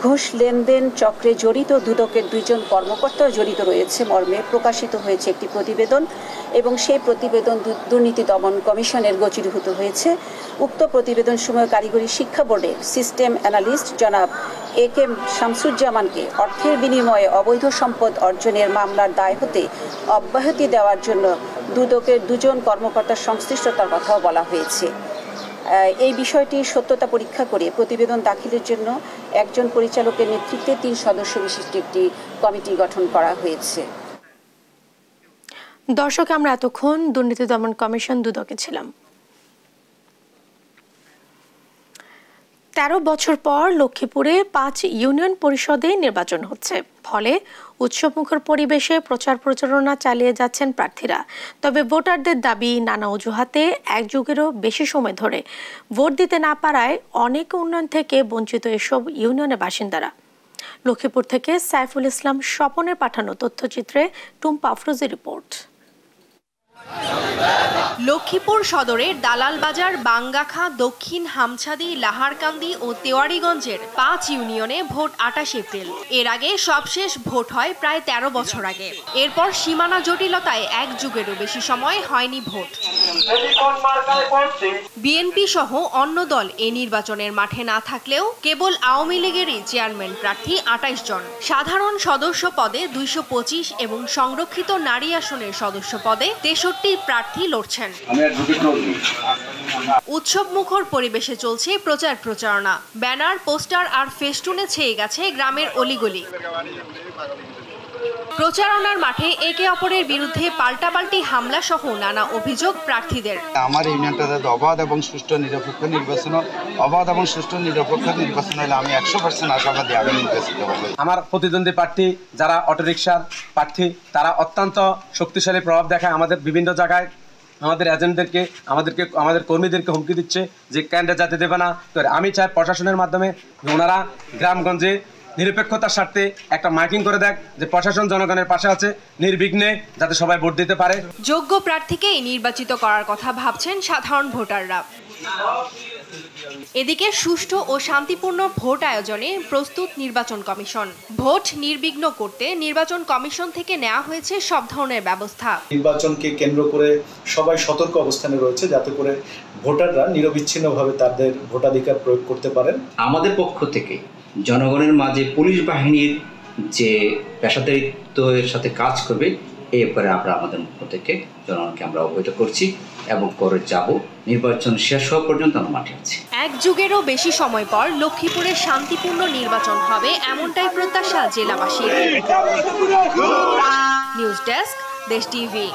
ঘুষ লেনদেন চক্রে জড়িত দুদকের 2 জন কর্মকর্তা জড়িত রয়েছে মর্মে প্রকাশিত হয়েছে একটি প্রতিবেদন এবং সেই প্রতিবেদন দুর্নীতি দমন কমিশনের গোচরীভূত হয়েছে। উক্ত প্রতিবেদন সময় কারিগরি শিক্ষা বোর্ডের সিস্টেম অ্যানালিস্ট জনাব AK শামসুজ্জামানকে অর্থের বিনিময়ে অবৈধ সম্পদ অর্জনের মামলার দায় হতে অব্যাহতি দেওয়ার জন্য দুদকের 2 জন কর্মকর্তার সংশ্লিষ্টতার কথাও বলা হয়েছে। এই বিষয়টি সত্যতা পরীক্ষা করে প্রতিবেদন দাখিলের জন্য একজন পরিচালকের নেতৃত্বে 3 সদস্য বিশিষ্ট একটি কমিটি গঠন করা হয়েছে। দর্শক, আমরা এতক্ষণ দুর্নীতি দমন কমিশন দুদকে ছিলাম। 13 বছর পর লক্ষ্মীপুরে 5 ইউনিয়ন পরিষদে নির্বাচন হচ্ছে। ফলে উৎসবমুখর পরিবেশে প্রচার প্রচারণা চালিয়ে যাচ্ছেন প্রার্থীরা। তবে ভোটারদের দাবি, নানা অজুহাতে এক যুগেরও বেশি সময় ধরে ভোট দিতে না পারায় অনেক উন্নয়ন থেকে বঞ্চিত এসব ইউনিয়নের বাসিন্দারা। লক্ষ্মীপুর থেকে সাইফুল ইসলাম স্বপনের পাঠানো তথ্যচিত্রে টুম্পা আফরোজের রিপোর্ট। লক্ষ্মীপুর সদরের দালাল বাজার, বাঙ্গাখা, দক্ষিণ হামছাদি, লাহারকান্দি ও তেওয়ারীগঞ্জের 5 ইউনিয়নে ভোট 28 এপ্রিল। এর আগে সবশেষ ভোট হয় প্রায় 13 বছর আগে। এরপর সীমানা জটিলতায় এক যুগেরও বেশি সময় হয়নি ভোট। বিএনপি সহ অন্য দল এ নির্বাচনের মাঠে না থাকলেও কেবল আওয়ামী লীগেরই চেয়ারম্যান প্রার্থী 28 জন। সাধারণ সদস্য পদে 225 এবং সংরক্ষিত নারী আসনের সদস্য পদে 63 প্রার্থী লড়ছেন। উৎসব মুখর পরিবেশে চলছে প্রচার প্রচারণা। ব্যানার, পোস্টার আর ফেস্টুনে ছেয়ে গেছে গ্রামের অলিগলি। প্রচারণার মাঠে একে অপরের বিরুদ্ধে পাল্টাপাল্টি হামলা সহ নানা অভিযোগ প্রার্থীদের। আমার ইউনিয়নটাতে অবাধ এবং সুষ্ঠু নিরপেক্ষ নির্বাচন হলে আমি 100% আশাবাদী আমি নির্বাচিত হব। আমার প্রতিদ্বন্দ্বী প্রার্থী যারা অটোরিকশার প্রার্থী, তারা অত্যন্ত শক্তিশালী প্রভাব দেখায় আমাদের বিভিন্ন জায়গায়। আমাদের এজেন্টদেরকে, আমাদের কর্মীদেরকে হুমকি দিচ্ছে যে ক্যান্ডিডেট যাতে দেবে না। তো আমি চাই প্রশাসনের মাধ্যমে ওনারা গ্রামগঞ্জে নিরপেক্ষতার স্বার্থে একটা মাইকিং করে দেখ যে প্রশাসন জনগণের পাশে আছে, নির্বিঘ্নে যাতে সবাই ভোট দিতে পারে। যোগ্য প্রার্থীকেই নির্বাচিত করার কথা ভাবছেন সাধারণ ভোটাররা। এদিকে সুষ্ঠু ও শান্তিপূর্ণ ভোট আয়োজনে প্রস্তুত নির্বাচন কমিশন। ভোট নির্বিঘ্ন করতে নির্বাচন কমিশন থেকে নেওয়া হয়েছে সব ধরনের ব্যবস্থা। নির্বাচনকে কেন্দ্র করে সবাই সতর্ক অবস্থানে রয়েছে যাতে করে ভোটাররা নিরবিচ্ছিন্নভাবে তাদের ভোটাধিকার প্রয়োগ করতে পারেন। আমাদের পক্ষ থেকে জনগণের মাঝে পুলিশ বাহিনীর যে পেশাদারিত্বের সাথে কাজ করবে এই ব্যাপারে আমরা আমাদের পক্ষ থেকে জনগণকে আমরা অবহিত করছি এবং করে যাব। নির্বাচন শেষ হওয়া পর্যন্ত আমরা মাঠে আছি। এক যুগেরও বেশি সময় পর লক্ষ্মীপুরে শান্তিপূর্ণ নির্বাচন হবে, এমনটাই প্রত্যাশা জেলাবাসীর। News desk, Desh TV.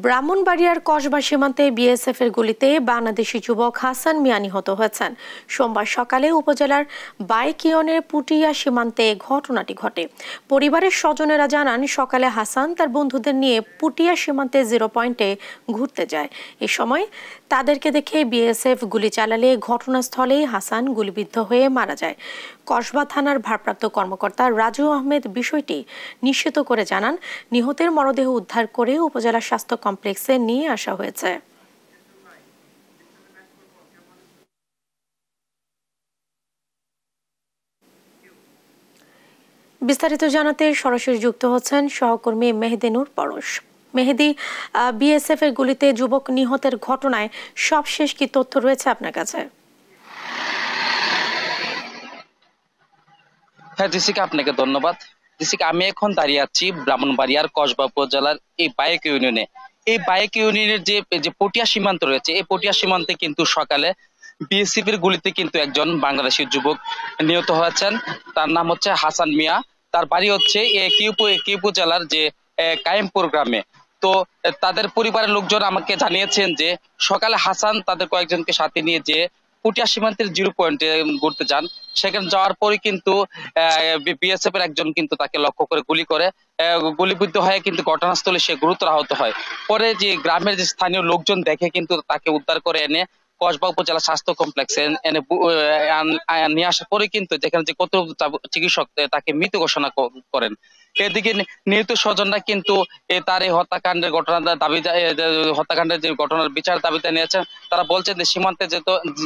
ব্রাহ্মণবাড়িয়ার কসবা সীমান্তে বিএসএফ এর গুলিতে বাংলাদেশি যুবক হাসান মিয়া নিহত হয়েছেন। সোমবার সকালে উপজেলার বাইকিয়নের পুটিয়া সীমান্তে ঘটনাটি ঘটে। পরিবারের স্বজনেরা জানান, সকালে হাসান তার বন্ধুদের নিয়ে পুটিয়া সীমান্তে 0 পয়েন্টে ঘুরতে যায়। এ সময় তাদেরকে দেখে বিএসএফ গুলি চালালে ঘটনাস্থলেই হাসান গুলিবিদ্ধ হয়ে মারা যায়। কসবা থানার ভারপ্রাপ্ত কর্মকর্তা রাজু আহমেদ বিষয়টি নিশ্চিত করে জানান, নিহতের মরদেহ উদ্ধার করে উপজেলা স্বাস্থ্য কমপ্লেক্সে নিয়ে আসা হয়েছে। বিস্তারিত জানাতে সরাসরি যুক্ত হচ্ছেন সহকর্মী মেহেদি নূর পরশ। মেহেদি, বিএসএফ এর গুলিতে যুবক নিহতের ঘটনায় সবশেষ কি তথ্য রয়েছে আপনার কাছে? হ্যাঁ জেসিকা, আপনাকে ধন্যবাদ। জেসিকা, আমি এখন দাঁড়িয়ে আছি ব্রাহ্মণবাড়িয়ার কসবা উপজেলার এই বাইক ইউনিয়নে। এই বাইক ইউনিয়নের যে পটিয়া সীমান্ত রয়েছে, এই পটিয়া সীমান্তে কিন্তু সকালে বিএসএফ এর গুলিতে কিন্তু একজন বাংলাদেশি যুবক নিহত হয়েছেন। তার নাম হচ্ছে হাসান মিয়া। তার বাড়ি হচ্ছে কিউপু জেলার যে কায়েমপুর গ্রামে। তো তাদের পরিবারের লোকজন আমাকে জানিয়েছেন যে সকালে হাসান তাদের কয়েকজনকে সাথে নিয়ে যে পুটিয়া সীমান্তের 0 পয়েন্টে ঘুরতে যান। সেখানে যাওয়ার পরে কিন্তু বিএসএফ এর একজন কিন্তু তাকে লক্ষ্য করে গুলিবিদ্ধ হয়ে কিন্তু ঘটনাস্থলে সে গুরুতর আহত হয়। পরে যে গ্রামের যে স্থানীয় লোকজন দেখে কিন্তু তাকে উদ্ধার করে এনে কসবা উপজেলা স্বাস্থ্য কমপ্লেক্সে এনে নিয়ে আসার পরে কিন্তু যেখানে যে কত চিকিৎসক তাকে মৃত ঘোষণা করেন। এদিকে নিহত স্বজনরা কিন্তু তার এই হত্যাকাণ্ডের হত্যাকাণ্ডের যে ঘটনার বিচার দাবিতে নিয়েছেন। তারা বলছেন যে সীমান্তে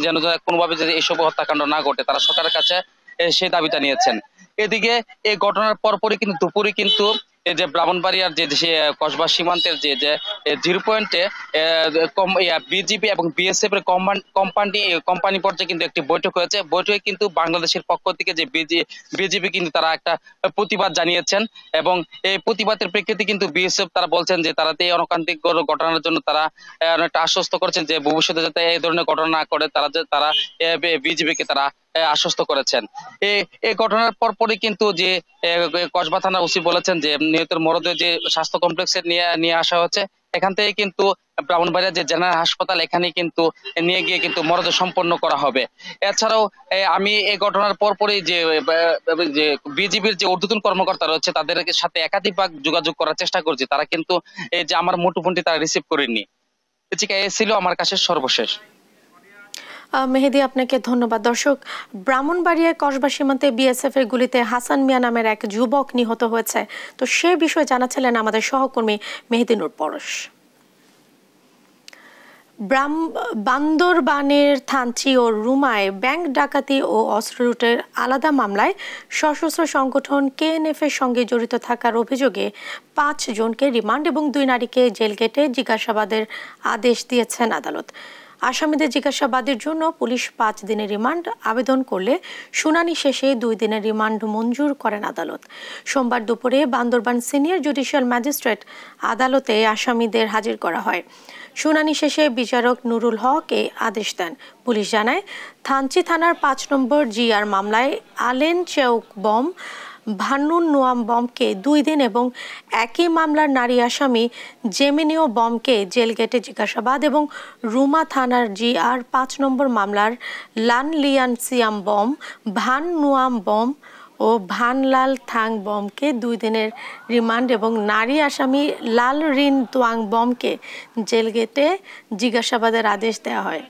যেন কোনোভাবে যদি এসব হত্যাকাণ্ড না ঘটে, তারা সরকারের কাছে সেই দাবিটা নিয়েছেন। এদিকে এই ঘটনার পরপরই কিন্তু দুপুরে কিন্তু এই যে ব্রাহ্মণবাড়িয়ার যে কসবা সীমান্তের যে 0 পয়েন্টে বিজিবি এবং বিএসএফ এর কোম্পানি পর্যায়ে কিন্তু একটি বৈঠক হয়েছে। বৈঠকে কিন্তু বাংলাদেশের পক্ষ থেকে যে বিজিবি কিন্তু তারা একটা প্রতিবাদ জানিয়েছেন এবং এই প্রতিবাদের প্রেক্ষিতে কিন্তু বিএসএফ তারা বলছেন যে তারা এই অনৈকান্তিক ঘটনার জন্য তারা অনেকটা আশ্বস্ত করেছেন যে ভবিষ্যতে যাতে এই ধরনের ঘটনা না করে তারা বিজিবিকে তারা আশ্বস্ত করেছেন। এই ঘটনার পরপরই কিন্তু যে কসবা থানার ওসি বলেছেন যে নিহতের মরদেহ যে স্বাস্থ্য কমপ্লেক্সে নিয়ে আসা হচ্ছে, এখান থেকে কিন্তু ব্রাহ্মণবাড়িয়া যে জেনারেল হাসপাতাল এখানে কিন্তু নিয়ে গিয়ে কিন্তু মরদেহ সম্পন্ন করা হবে। এছাড়াও আমি এই ঘটনার পরপরই যে বিজিবির যে ঊর্ধ্বতন কর্মকর্তা রয়েছে তাদের সাথে একাধিকবার যোগাযোগ করার চেষ্টা করছি, তারা কিন্তু এই যে আমার মুঠোফোনটি তারা রিসিভ করেননি। এ ছিল আমার কাছে সর্বশেষ। মেহেদি, আপনাকে ধন্যবাদ। দর্শক, ব্রাহ্মণবাড়িয়ায় কসবা সীমান্তে বিএসএফ এর গুলিতে হাসান মিয়া নামের এক যুবক নিহত হয়েছে। তো সে বিষয়ে জানাচ্ছিলেন আমাদের সহকর্মী মেহেদি নূর পরশ। বান্দরবানের থানচি ও রুমায় ব্যাংক ডাকাতি ও অস্ত্র লুটের আলাদা মামলায় সশস্ত্র সংগঠন কেএনএফ এর সঙ্গে জড়িত থাকার অভিযোগে 5 জনকে রিমান্ড এবং 2 নারীকে জেল গেটে জিজ্ঞাসাবাদের আদেশ দিয়েছেন আদালত। আসামিদের জিজ্ঞাসাবাদের জন্য পুলিশ 5 দিনের রিমান্ড আবেদন করলে শুনানি শেষে 2 দিনের রিমান্ড মঞ্জুর করেন আদালত। সোমবার দুপুরে বান্দরবান সিনিয়র জুডিশিয়াল ম্যাজিস্ট্রেট আদালতে আসামিদের হাজির করা হয়। শুনানি শেষে বিচারক নুরুল হক এই আদেশ দেন। পুলিশ জানায়, থানচি থানার 5 নম্বর জিআর মামলায় আলেন চেউক বম, ভান্নুন নোয়াম বমকে 2 দিন এবং একই মামলার নারী আসামি জেমিনিও বমকে জেল গেটে জিজ্ঞাসাবাদ এবং রুমা থানার জিআর 5 নম্বর মামলার লান লিয়ান সিয়াম বম, ভান নোয়াম বম ও ভানলাল থাং বমকে 2 দিনের রিমান্ড এবং নারী আসামি লাল রিন তোয়াং বমকে জেল গেটে জিজ্ঞাসাবাদের আদেশ দেওয়া হয়।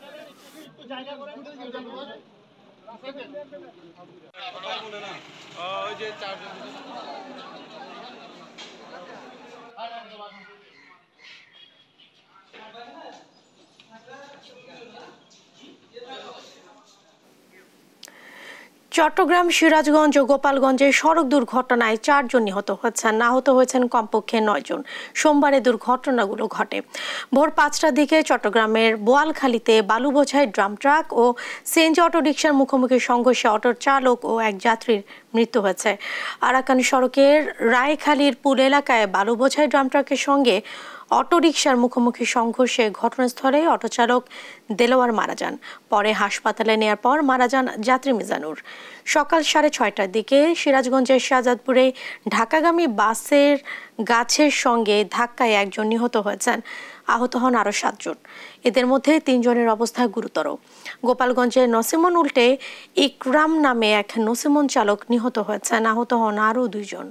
চট্টগ্রাম, সিরাজগঞ্জ ও গোপালগঞ্জে সড়ক দুর্ঘটনায় 4 জন নিহত হয়েছেন, আহত হয়েছেন কমপক্ষে 9 জন। সোমবারে দুর্ঘটনাগুলো ঘটে। ভোর 5টার দিকে চট্টগ্রামের বোয়ালখালীতে বালু বোঝাই ড্রাম ট্রাক ও সিএনজি অটোরিকশার মুখোমুখি সংঘর্ষে অটোর চালক ও এক যাত্রীর মৃত্যু হয়েছে। আরাকান সড়কের রায়খালীর পুল এলাকায় বালু বোঝাই ড্রাম ট্রাকের সঙ্গে অটোরিকশার মুখোমুখি সংঘর্ষে ঘটনাস্থলে অটোচালক দেলোয়ার মারা যান। পরে হাসপাতালে নেওয়ার পর মারা যান যাত্রী মিজানুর। সকাল 6:30টার দিকে সিরাজগঞ্জের শাহজাদপুরে ঢাকাগামী বাসের গাছের সঙ্গে ধাক্কায় 1 জন নিহত হয়েছেন, আহত হন আরও 7 জন। এদের মধ্যে 3 জনের অবস্থা গুরুতর। গোপালগঞ্জের নসিমন উল্টে ইকরাম নামে এক নসিমন চালক নিহত হয়েছেন, আহত হন আরও 2 জন।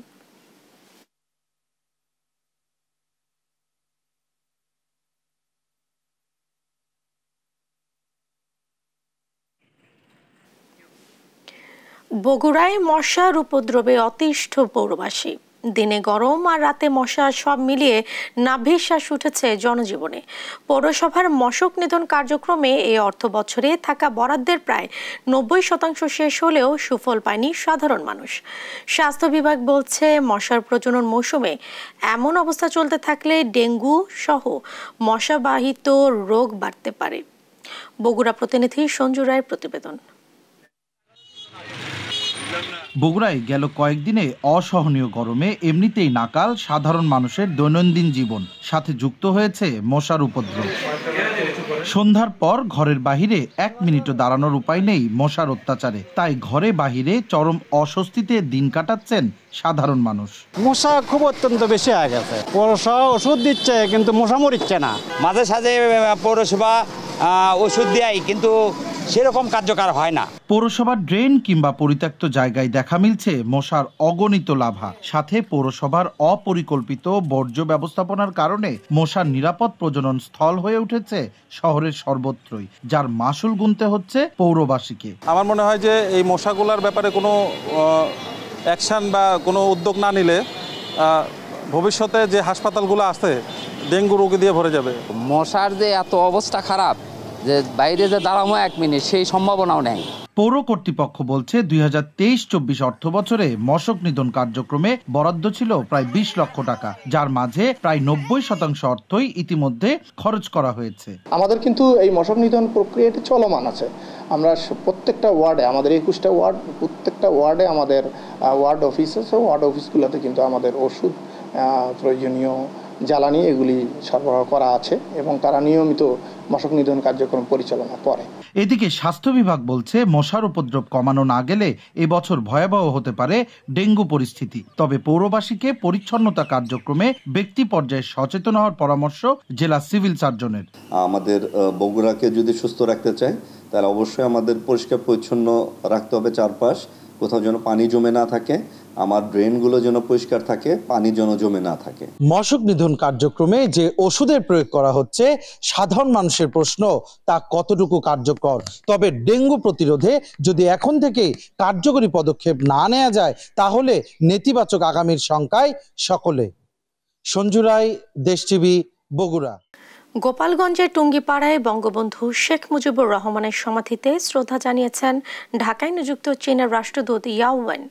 বগুড়ায় মশার উপদ্রবে অতিষ্ঠ পৌরবাসী। দিনে গরম আর রাতে মশা, সব মিলিয়ে নাভিশ্বাস উঠেছে জনজীবনে। পৌরসভার মশক নিধন কার্যক্রমে এই অর্থ বছরে থাকা বরাদ্দের প্রায় 90% শেষ হলেও সুফল পায়নি সাধারণ মানুষ। স্বাস্থ্য বিভাগ বলছে, মশার প্রজনন মৌসুমে এমন অবস্থা চলতে থাকলে ডেঙ্গু সহ মশাবাহিত রোগ বাড়তে পারে। বগুড়া প্রতিনিধি সঞ্জু রায়ের প্রতিবেদন। বগুড়ায় গেল কয়েকদিনে অসহনীয় গরমে এমনিতেই নাকাল সাধারণ মানুষের দৈনন্দিন জীবন, সাথে যুক্ত হয়েছে মশার উপদ্রব। সন্ধ্যার পর ঘরের বাহিরে 1 মিনিটও দাঁড়ানোর উপায় নেই মশার অত্যাচারে। তাই ঘরে বাহিরে চরম অস্বস্তিতে দিন কাটাচ্ছেন সাধারণ মানুষ। মশা খুব অত্যন্ত বেশি হয়ে গেছে। পৌরসভা ওষুধ দিচ্ছে কিন্তু মশা মরিচ্ছে না। মাঝে সাঝে পৌরসভা ওষুধ দেয় কিন্তু সেরকম কার্যকর হয় না। পৌরসভার ড্রেন কিংবা পরিত্যক্ত জায়গায় দেখা মিলছে মশার অগণিত লাভা। সাথে পৌরসভার অপরিকল্পিত বর্জ্য ব্যবস্থাপনার কারণে মশার নিরাপদ প্রজনন স্থল হয়ে উঠেছে শহরের সর্বত্রই, যার মাসুল গুনতে হচ্ছে পৌরবাসীকে। আমার মনে হয় যে এই মশাগুলার ব্যাপারে কোনো অ্যাকশন বা কোনো উদ্যোগ না নিলে ভবিষ্যতে যে হাসপাতালগুলো আছে ডেঙ্গু রোগী দিয়ে ভরে যাবে। মশার যে এত অবস্থা খারাপ যে বাইরে যে দাঁড়ানো 1 মিনিট সেই সম্ভাবনাও নেই। পৌর কর্তৃপক্ষ বলছে 2023-24 অর্থ বছরে মশক নিধন কার্যক্রমে বরাদ্দ ছিল প্রায় 20 লক্ষ টাকা, যার মাঝে প্রায় 90% অর্থই ইতিমধ্যে খরচ করা হয়েছে। আমাদের কিন্তু এই মশক নিধন প্রক্রিয়াটি চলমান আছে। আমরা প্রত্যেকটা ওয়ার্ডে, আমাদের 21টা ওয়ার্ড, প্রত্যেকটা ওয়ার্ডে আমাদের ওয়ার্ড অফিস আছে। ওয়ার্ড অফিসগুলোতে কিন্তু আমাদের ওষুধ, প্রয়োজনীয় জ্বালানি এগুলি সরবরাহ করা আছে এবং তারা নিয়মিত মশক নিধন কার্যক্রম পরিচালনা করে। এদিকে স্বাস্থ্য বিভাগ বলছে মশার উপদ্রব কমানো না গেলে এবছর ভয়াবহ হতে পারে ডেঙ্গু পরিস্থিতি। তবে পৌরবাসীকে পরিচ্ছন্নতা কার্যক্রমে ব্যক্তি পর্যায়ে সচেতন হওয়ার পরামর্শ জেলা সিভিল সার্জনের। আমাদের বগুড়াকে যদি সুস্থ রাখতে চাই তাহলে অবশ্যই আমাদের পরিষ্কার পরিচ্ছন্ন রাখতে হবে, চারপাশ কোথাও যেন পানি জমে না থাকে, আমার ড্রেনগুলো যেন পরিষ্কার থাকে, পানি যেন জমে না থাকে। মশক নিধন কার্যক্রমে যে ওষুধের প্রয়োগ করা হচ্ছে সাধারণ মানুষের প্রশ্ন তা কতটুকু কার্যকর। তবে ডেঙ্গু প্রতিরোধে যদি এখন থেকে কার্যকরী পদক্ষেপ না নেওয়া যায় তাহলে নেতিবাচক আগামীর শঙ্কায় সকলে। সঞ্জু রায়, দেশ টিভি, বগুড়া। গোপালগঞ্জের টুঙ্গিপাড়ায় বঙ্গবন্ধু শেখ মুজিবুর রহমানের সমাধিতে শ্রদ্ধা জানিয়েছেন ঢাকায় নিযুক্ত চীনের রাষ্ট্রদূত ইয়াও ওয়েন।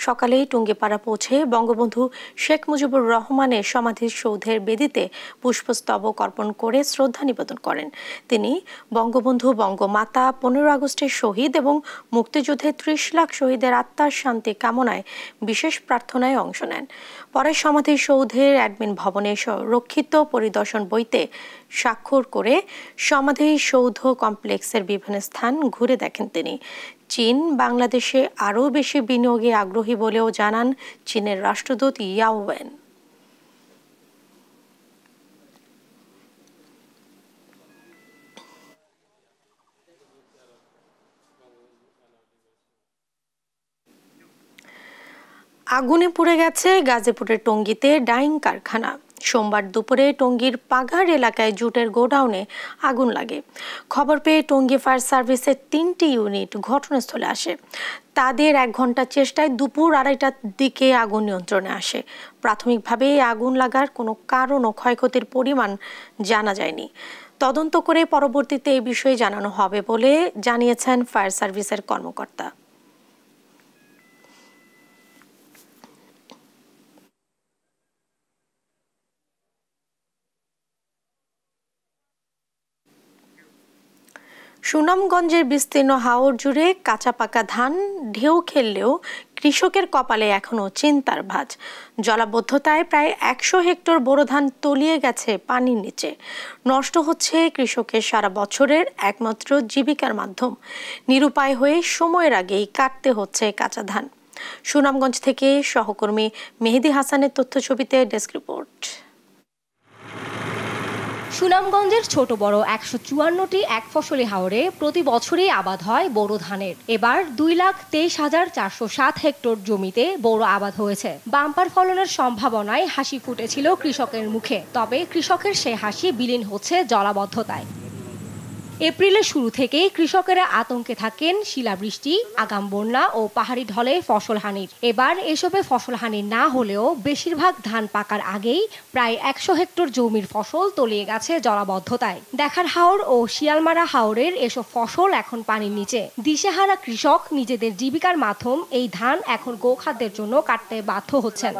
সকালেই টুঙ্গিপাড়া পৌঁছে বঙ্গবন্ধু শেখ মুজিবুর রহমানের সমাধিসৌধের বেদিতে পুষ্পস্তবক অর্পণ করে শ্রদ্ধা নিবেদন করেন। তিনি বঙ্গবন্ধু, বঙ্গমাতা, 15 আগস্টের শহীদ এবং মুক্তিযুদ্ধে 30 লাখ শহীদের আত্মার শান্তি কামনায় বিশেষ প্রার্থনায় অংশ নেন। পরে সমাধিসৌধের অ্যাডমিন ভবনে রক্ষিত পরিদর্শন বইতে স্বাক্ষর করে সমাধিসৌধ কমপ্লেক্সের বিভিন্ন স্থান ঘুরে দেখেন তিনি। চীন বাংলাদেশে আরও বেশি বিনিয়োগে আগ্রহী বলেও জানান চীনের রাষ্ট্রদূত ইয়াও ওয়েন। আগুনে পুড়ে গেছে গাজীপুরের টঙ্গীতে ডাইং কারখানা। সোমবার দুপুরে টঙ্গীর পাগাড় এলাকায় জুটের গোডাউনে আগুন লাগে। খবর পেয়ে টঙ্গী ফায়ার সার্ভিসের 3টি ইউনিট ঘটনাস্থলে আসে। তাদের 1 ঘন্টা চেষ্টায় দুপুর 2:30টার দিকে আগুন নিয়ন্ত্রণে আসে। প্রাথমিকভাবে আগুন লাগার কোনো কারণ ও ক্ষয়ক্ষতির পরিমাণ জানা যায়নি। তদন্ত করে পরবর্তীতে এই বিষয়ে জানানো হবে বলে জানিয়েছেন ফায়ার সার্ভিসের কর্মকর্তা। সুনামগঞ্জের বিস্তীর্ণ হাওর জুড়ে কাঁচা পাকা ধান ঢেউ খেললেও কৃষকের কপালে এখনো চিন্তার ভাঁজ। জলাবদ্ধতায় প্রায় 100 হেক্টর বোরো ধান তলিয়ে গেছে পানির নিচে। নষ্ট হচ্ছে কৃষকের সারা বছরের একমাত্র জীবিকার মাধ্যম। নিরুপায় হয়ে সময়ের আগেই কাটতে হচ্ছে কাঁচা ধান। সুনামগঞ্জ থেকে সহকর্মী মেহেদি হাসানের তথ্যছবিতে ডেস্ক রিপোর্ট। সুনামগঞ্জের ছোট বড় 154টি এক ফসলি হাওরে প্রতি বছরই আবাদ হয় বোরো ধানের। এবার 2,23,407 হেক্টর জমিতে বোরো আবাদ হয়েছে। বাম্পার ফলনের সম্ভাবনায় হাসি ফুটেছিল কৃষকের মুখে। তবে কৃষকের সে হাসি বিলীন হচ্ছে জলাবদ্ধতায়। এপ্রিলের শুরু থেকেই কৃষকেরা আতঙ্কে থাকেন শিলাবৃষ্টি, আগাম বন্যা ও পাহাড়ি ঢলে ফসলহানির। এবার এসবে ফসলহানি না হলেও বেশিরভাগ ধান পাকার আগেই প্রায় 100 হেক্টর জমির ফসল তলিয়ে গেছে জলাবদ্ধতায়। দেখার হাওর ও শিয়ালমারা হাওরের এসব ফসল এখন পানির নিচে। দিশেহারা কৃষক নিজেদের জীবিকার মাধ্যম এই ধান এখন গোখাদ্যের জন্য কাটতে বাধ্য হচ্ছেন।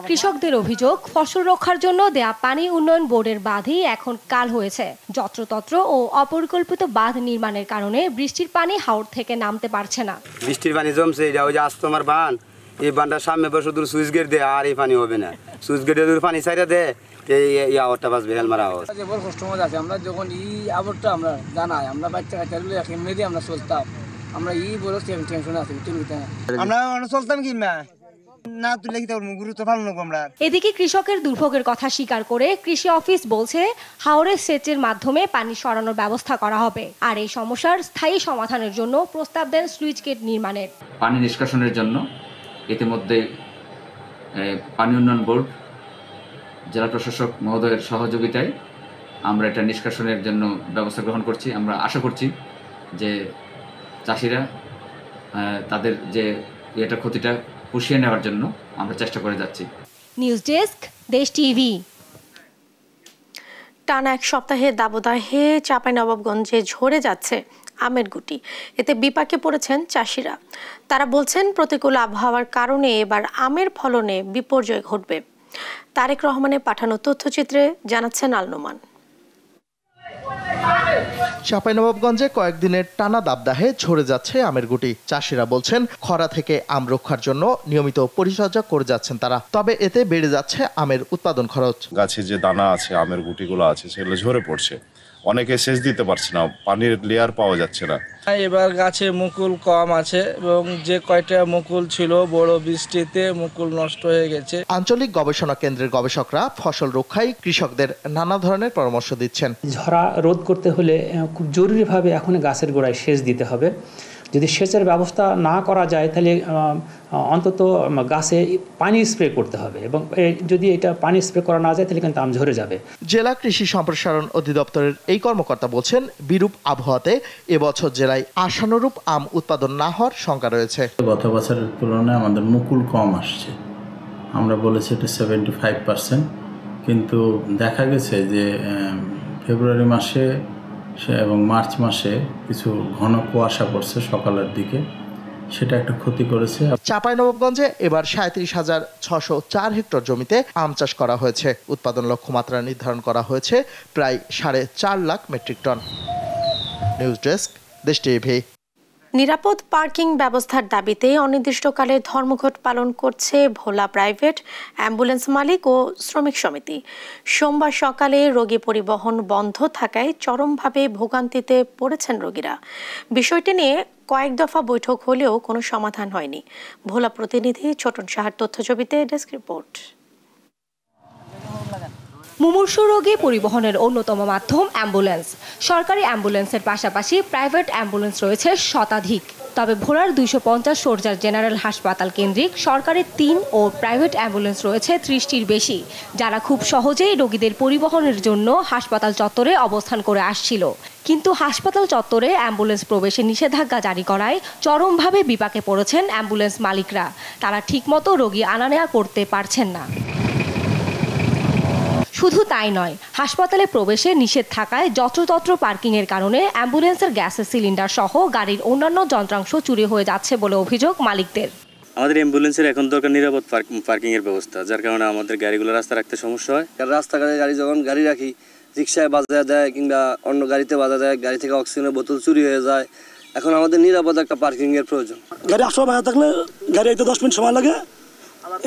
কৃষকদের অভিযোগ, ফসল রক্ষার জন্য দেয়া পানি উন্নয়ন বোর্ডের বাঁধই এখন কাল হয়েছে। যত্রতত্র ও অপরিকল্পিত বাঁধ নির্মাণের কারণে বৃষ্টির পানি হাওর থেকে নামতে পারছে না। বৃষ্টির পানি জমছে, এটা ওই যে আজ তোমার বান, এই বানটার সামনে বসে শুধু সুইচ গেট দেয় আর এই পানি হবে না। সুইচ গেটে যদি পানি ছাইড়া দেয় এই আওয়ারটা বাঁচবে, হেলমারা আওয়ার। বড় কষ্ট মজা আছে। আমরা যখন এই আবরটা আমরা জানাই, আমরা বাচ্চা কাচ্চাগুলো এমনি আমরা চলতাম, আমরা এই বড় টেনশন আছে আমরা চলতাম কি না। এদিকে কৃষকের দুর্ভোগের কথা স্বীকার করে কৃষি অফিস বলছে হাওরের সেচের মাধ্যমে পানি সরানোর ব্যবস্থা করা হবে। আর এই সমস্যার স্থায়ী সমাধানের জন্য প্রস্তাব দেন স্লুইস গেট নির্মাণের। পানি নিষ্কাশনের জন্য ইতিমধ্যে পানি উন্নয়ন বোর্ড, জেলা প্রশাসক মহোদয়ের সহযোগিতায় আমরা এটা নিষ্কাশনের জন্য ব্যবস্থা গ্রহণ করছি। আমরা আশা করছি যে চাষিরা তাদের যে এটা ক্ষতিটা পুষিয়ে নেওয়ার জন্য আমরা চেষ্টা করে যাচ্ছি। News desk, Desh TV. টানা 1 সপ্তাহে দাবদাহে চাঁপাইনবাবগঞ্জে ঝরে যাচ্ছে আমের গুটি। এতে বিপাকে পড়েছেন চাষিরা। তারা বলছেন প্রতিকূল আবহাওয়ার কারণে এবার আমের ফলনে বিপর্যয় ঘটবে। তারেক রহমানের পাঠানো তথ্যচিত্রে জানাচ্ছেন আল নোমান। চাঁপাইনবাবগঞ্জে কয়েকদিনের টানা দাবদাহে ঝরে যাচ্ছে আমের গুটি। চাষিরা বলছেন খরা থেকে আম রক্ষার জন্য নিয়মিত পরিচর্যা করে যাচ্ছেন তারা, তবে এতে বেড়ে যাচ্ছে আমের উৎপাদন খরচ। গাছে যে দানা আছে, আমের গুটিগুলো আছে, সেগুলো ঝরে পড়ছে। অনেকে সেচ দিতে পারছে না, পানির লেয়ার পাওয়া যাচ্ছে না। এবার গাছে মুকুল কম আছে এবং যে কয়টা মুকুল ছিল বড় বৃষ্টিতে মুকুল নষ্ট হয়ে গেছে। আঞ্চলিক গবেষণা কেন্দ্রের গবেষকরা ফসল রক্ষায় কৃষকদের নানা ধরনের পরামর্শ দিচ্ছেন। ঝরা রোধ করতে হলে খুব জরুরিভাবে এখন গাছের গোড়ায় সেচ দিতে হবে। যদি সেচের ব্যবস্থা না করা যায় তাহলে অন্তত গাছে পানি স্প্রে করতে হবে, এবং যদি এটা পানি স্প্রে করা না যায় তাহলে কিন্তু আম ঝরে যাবে। জেলা কৃষি সম্প্রসারণ অধিদপ্তরের এই কর্মকর্তা বলছেন, বিরূপ আবহাওয়াতে এবছর জেলায় আশানুরূপ আম উৎপাদন না হওয়ার শঙ্কা রয়েছে। গত বছরের তুলনায় আমাদের মুকুল কম আসছে, আমরা বলেছি এটা 75%, কিন্তু দেখা গেছে যে ফেব্রুয়ারি মাসে এবং মার্চ মাসে কিছু ঘন কুয়াশা পড়ছে সকালের দিকে, সেটা একটা ক্ষতি করেছে। চাঁপাইনবাবগঞ্জে এবার 37,604 হেক্টর জমিতে আম চাষ করা হয়েছে। উৎপাদন লক্ষ্যমাত্রা নির্ধারণ করা হয়েছে প্রায় 4.5 lakh metric ton. News desk, Desh TV. নিরাপদ পার্কিং ব্যবস্থার দাবিতে অনির্দিষ্টকালে ধর্মঘট পালন করছে ভোলা প্রাইভেট অ্যাম্বুলেন্স মালিক ও শ্রমিক সমিতি। সোমবার সকালে রোগী পরিবহন বন্ধ থাকায় চরমভাবে ভোগান্তিতে পড়েছেন রোগীরা। বিষয়টি নিয়ে কয়েক দফা বৈঠক হলেও কোনো সমাধান হয়নি। ভোলা প্রতিনিধি ছোটন সাহার তথ্যছবিতে ডেস্ক রিপোর্ট। মুমূর্ষু রোগী পরিবহনের অন্যতম মাধ্যম অ্যাম্বুলেন্স। সরকারি অ্যাম্বুলেন্সের পাশাপাশি প্রাইভেট অ্যাম্বুলেন্স রয়েছে শতাধিক। তবে ভোলার 250 সর্জার জেনারেল হাসপাতাল কেন্দ্রিক সরকারি 3 ও প্রাইভেট অ্যাম্বুলেন্স রয়েছে 30টির বেশি, যারা খুব সহজেই রোগীদের পরিবহনের জন্য হাসপাতাল চত্বরে অবস্থান করে আসছিল। কিন্তু হাসপাতাল চত্বরে অ্যাম্বুলেন্স প্রবেশে নিষেধাজ্ঞা জারি করায় চরমভাবে বিপাকে পড়েছেন অ্যাম্বুলেন্স মালিকরা। তারা ঠিকমতো রোগী আনা নেওয়া করতে পারছেন না। শুধু তাই নয়, হাসপাতালে প্রবেশে নিষেধ থাকায় যত্রতত্র পার্কিংয়ের কারণে অ্যাম্বুলেন্সের গ্যাসের সিলিন্ডার সহ গাড়ির অন্যান্য যন্ত্রাংশ চুরি হয়ে যাচ্ছে বলে অভিযোগ মালিকদের। আমাদের অ্যাম্বুলেন্সের এখন দরকার নিরাপদ পার্কিংয়ের ব্যবস্থা, যার কারণে আমাদের গাড়িগুলো রাস্তা রাখতে সমস্যা হয়। রাস্তাঘাটে গাড়ি যখন গাড়ি রাখি, রিক্সায় বাজা দেয় কিংবা অন্য গাড়িতে বাজা দেয়, গাড়ি থেকে অক্সিজেনের বোতল চুরি হয়ে যায়। এখন আমাদের নিরাপদ একটা পার্কিংয়ের প্রয়োজন। গাড়ি 800 টাকা থাকলে গাড়ি আইতে 10 মিনিট সময় লাগে।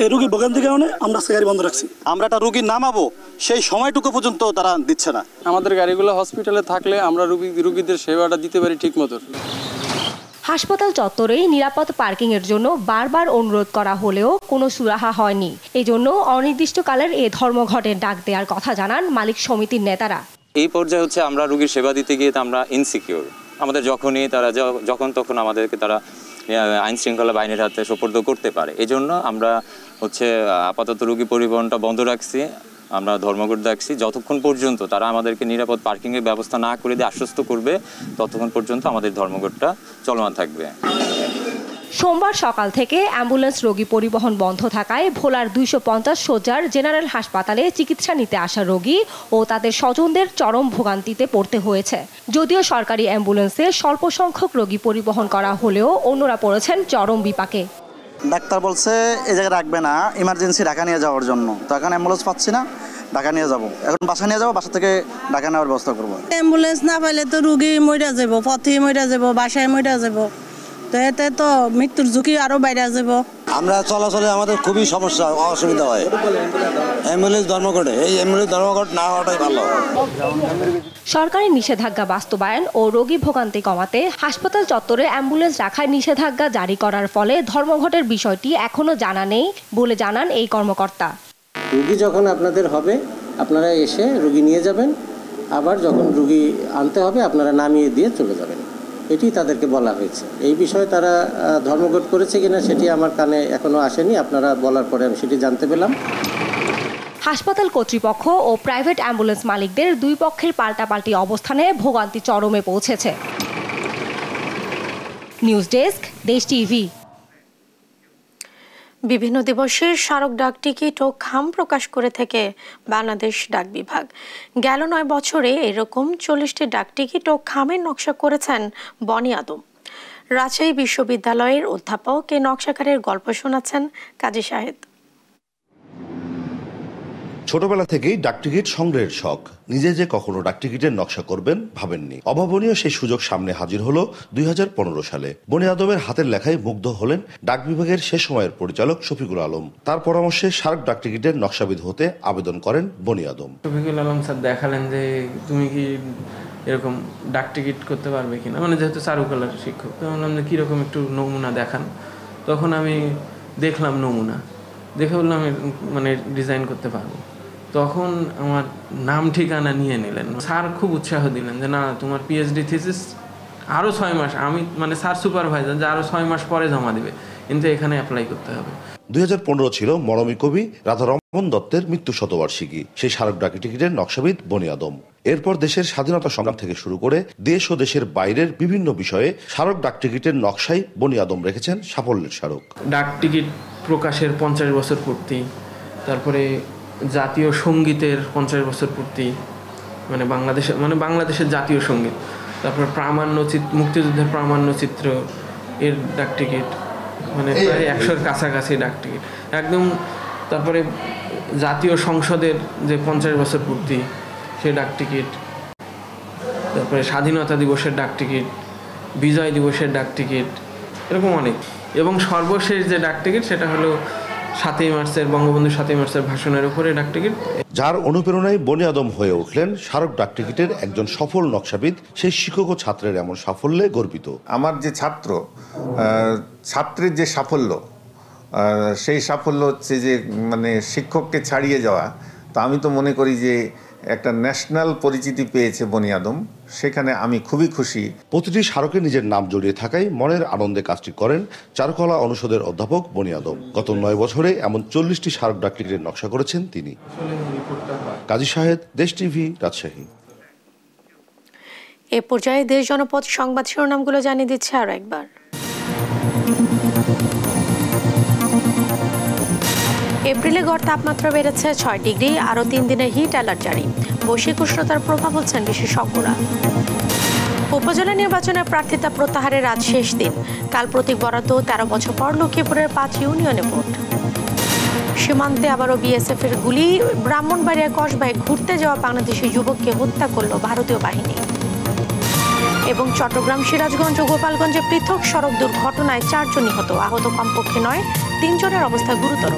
এই রোগী ভোগান্তির কারণে আমরা গাড়ি বন্ধ রাখছি। আমরা একটা রোগী নামাবো সেই সময়টুকু পর্যন্ত তারা দিচ্ছে না। আমাদের গাড়িগুলো হসপিটালে থাকলে আমরা রোগীদের সেবাটা দিতে পারি ঠিক মতো। হাসপাতাল চত্বরেই নিরাপদ পার্কিংয়ের জন্য বারবার অনুরোধ করা হলেও কোনো সুরাহা হয়নি। এজন্য অনির্দিষ্টকালের এ ধর্মঘটের ডাক দেওয়ার কথা জানান মালিক সমিতির নেতারা। এই পর্যায়ে হচ্ছে আমরা রোগীর সেবা দিতে গিয়ে আমরা ইনসিকিউর। আমাদের যখন তখন আমাদেরকে তারা আইন শৃঙ্খলা বাহিনীর হাতে সোপর্দ করতে পারে। এই জন্য আমরা আপাতত রোগী পরিবহনটা বন্ধ রাখছি, আমরা ধর্মঘট রাখছি। যতক্ষণ পর্যন্ত তারা আমাদেরকে নিরাপদ পার্কিংয়ের ব্যবস্থা না করে দিয়ে আশ্বস্ত করবে, ততক্ষণ পর্যন্ত আমাদের ধর্মঘটটা চলমান থাকবে। সোমবার সকাল থেকে অ্যাম্বুলেন্স রোগী পরিবহন বন্ধ থাকায় ভোলার 250 সর্জার জেনারেল হাসপাতালে চিকিৎসা নিতে আসা রোগী ও তাদের স্বজনদের চরম ভোগান্তিতে পড়তে হয়েছে। যদিও সরকারি অ্যাম্বুলেন্সে স্বল্প সংখ্যক রোগী পরিবহন করা হলেও অন্যরা পড়েছেন চরম বিপাকে। ডাক্তার বলছে এই জায়গায় রাখবে না, ইমার্জেন্সি ঢাকা নিয়ে যাওয়ার জন্য। তো এখন অ্যাম্বুলেন্স পাচ্ছি না, ঢাকা নিয়ে যাব। এখন বাসা নিয়ে যাবো, বাসা থেকে ঢাকা নেওয়ার ব্যবস্থা করবো। অ্যাম্বুলেন্স না পাইলে তো রুগী মইরা যাব, পথে মইরা যাব, বাসায় মইরা যাব। তো এতে তো মৃত্যুর ঝুঁকি আরো বাইরে যাব। আমরা চলাচলে আমাদের খুবই সমস্যা, অসুবিধা হয়। অ্যাম্বুলেন্স ধর্মঘটে, এই অ্যাম্বুলেন্স ধর্মঘট না হওয়াটাই ভালো। সরকারি নিষেধাজ্ঞা বাস্তবায়ন ও রোগী ভোগান্তি কমাতে হাসপাতাল চত্বরে অ্যাম্বুলেন্স রাখার নিষেধাজ্ঞা জারি করার ফলে ধর্মঘটের বিষয়টি এখনো জানা নেই বলে জানান এই কর্মকর্তা। রোগী যখন আপনাদের হবে আপনারা এসে রোগী নিয়ে যাবেন, আবার যখন রোগী আনতে হবে আপনারা নামিয়ে দিয়ে চলে যাবেন, এটি তাদেরকে বলা হয়েছে। এই বিষয়ে তারা ধর্মঘট করেছে কিনা সেটি আমার কানে এখনো আসেনি, আপনারা বলার পরে আমি সেটি জানতে পেলাম। হাসপাতাল কর্তৃপক্ষ ও প্রাইভেট অ্যাম্বুলেন্স মালিকদের দুই পক্ষের পাল্টাপাল্টি অবস্থানে ভোগান্তি চরমে পৌঁছেছে। News desk, Desh TV. বিভিন্ন দিবসের স্মারক ডাক টিকিট ও খাম প্রকাশ করে থেকে বাংলাদেশ ডাক বিভাগ গেল 9 বছরে এরকম 40টি ডাক টিকিট ও খামের নকশা করেছেন বনি আদম। রাজশাহী বিশ্ববিদ্যালয়ের অধ্যাপক এ নকশাকারের গল্প শোনাচ্ছেন কাজী শাহেদ। ছোটবেলা থেকেই ডাকটিকিট সংগ্রহের শখ। নিজে যে কখনো ডাকটিকিটের নকশা করবেন ভাবেননি। অভাবনীয় সেই সুযোগ সামনে হাজির হলো 2015 সালে। বনি আদমের হাতের লেখায় মুগ্ধ হলেন ডাক বিভাগের সে সময়ের পরিচালক শফিকুল আলম। তার পরামর্শে স্মারক ডাকটিকিটের নকশাবিদ হতে আবেদন করেন বনি আদম। শফিকুল আলম স্যার দেখালেন যে তুমি কি এরকম ডাকটিকিট করতে পারবে কিনা, মানে যেহেতু চারুকলার শিক্ষক, তো বললাম যে কীরকম একটু নমুনা দেখান। তখন আমি দেখলাম নমুনা, দেখে বললাম মানে ডিজাইন করতে পারবো। তখন আমার নাম ঠিকানা নিয়ে নিলেন। স্যার খুব উৎসাহ দিলেন যে না, তোমার পিএইচডি থিসিস আরও 6 মাস, আমি মানে স্যার সুপারভাইজার, যে আরও 6 মাস পরে জমা দেবে, কিন্তু এখানে অ্যাপ্লাই করতে হবে। 2015 ছিল মরমী কবি রাধারমণ দত্তের মৃত্যু শতবার্ষিকী। সেই স্মারক ডাকটিকিটের নকশাবিদ বনি আদম। এরপর দেশের স্বাধীনতা সংগ্রাম থেকে শুরু করে দেশ ও দেশের বাইরের বিভিন্ন বিষয়ে স্মারক ডাকটিকিটের নকশায় বনি আদম রেখেছেন সাফল্যের স্মারক। ডাকটিকিট প্রকাশের 50 বছর পূর্তি, তারপরে জাতীয় সঙ্গীতের 50 বছর পূর্তি, মানে বাংলাদেশের জাতীয় সঙ্গীত, তারপর মুক্তিযুদ্ধের প্রামাণ্য চিত্র এর ডাকটিকিট, মানে প্রায় 100-এর কাছাকাছি ডাকটিকিট একদম। তারপরে জাতীয় সংসদের যে 50 বছর পূর্তি সেই ডাকটিকিট, তারপরে স্বাধীনতা দিবসের ডাকটিকিট, বিজয় দিবসের ডাকটিকিট, এরকম অনেক। এবং সর্বশেষ যে ডাকটিকিট সেটা হলো 7ই মার্চের বঙ্গবন্ধু 7ই মার্চের ভাষণের উপরে ডাকটিকিট। যার অনুপ্রেরণায় বনি আদম হয়ে উঠলেন স্মারক ডাকটিকিটের একজন সফল নকশাবিদ। সেই শিক্ষক ও ছাত্রের এমন সাফল্যে গর্বিত। আমার যে ছাত্রের যে সাফল্য, সেই সাফল্য হচ্ছে যে মানে শিক্ষককে ছাড়িয়ে যাওয়া। তো আমি তো মনে করি যে একটা ন্যাশনাল পরিচিতি পেয়েছে বনি আদম, সেখানে আমি খুবই খুশি। প্রতিটি স্মারকে নিজের নাম জড়িয়ে থাকায় মনের আনন্দে কাজটি করেন চারুকলা অনুষদের অধ্যাপক বনি আদম। গত 9 বছরে এমন 40টি স্মারক ডাকটিকিটের নকশা করেছেন তিনি। কাজী শাহেদ, দেশ টিভি, রাজশাহী। এ পর্যায়ে দেশ জনপদ সংবাদ শিরোনামগুলো জানিয়ে দিচ্ছে আরো একবার। এপ্রিলে গড় তাপমাত্রা বেড়েছে 6 ডিগ্রি, আরও 3 দিনে হিট অ্যালার্ট জারি। বৈশ্বিক উষ্ণতার প্রভাব বলছেন বিশেষজ্ঞরা। উপজেলা নির্বাচনে প্রার্থিতা প্রত্যাহারের আজ শেষ দিন। কাল প্রতীক বরাদ্দ 13 বছর পর লক্ষ্মীপুরের 5 ইউনিয়নে ভোট। সীমান্তে আবারও বিএসএফ এর গুলি। ব্রাহ্মণবাড়িয়া কসবায় ঘুরতে যাওয়া বাংলাদেশি যুবককে হত্যা করল ভারতীয় বাহিনী। এবং চট্টগ্রাম, সিরাজগঞ্জ ও গোপালগঞ্জে পৃথক সড়ক দুর্ঘটনায় 4 জন নিহত, আহত কমপক্ষে 9, 3 জনের অবস্থা গুরুতর।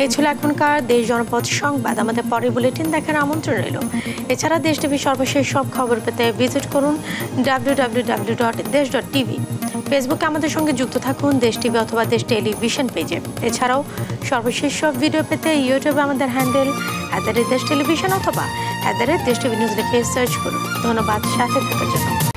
এই ছিল এখনকার দেশ জনপদ সংবাদ। আমাদের পরের বুলেটিন দেখার আমন্ত্রণ রইল। এছাড়া দেশ টিভি সর্বশেষ সব খবর পেতে ভিজিট করুন www.desh.tv। ফেসবুকে আমাদের সঙ্গে যুক্ত থাকুন দেশ টিভি অথবা দেশ টেলিভিশন পেজে। এছাড়াও সর্বশেষ সব ভিডিও পেতে ইউটিউবে আমাদের হ্যান্ডেল @দেশ টেলিভিশন অথবা @দেশ টিভি নিউজ লিখে সার্চ করুন। ধন্যবাদ সাথে থাকার জন্য।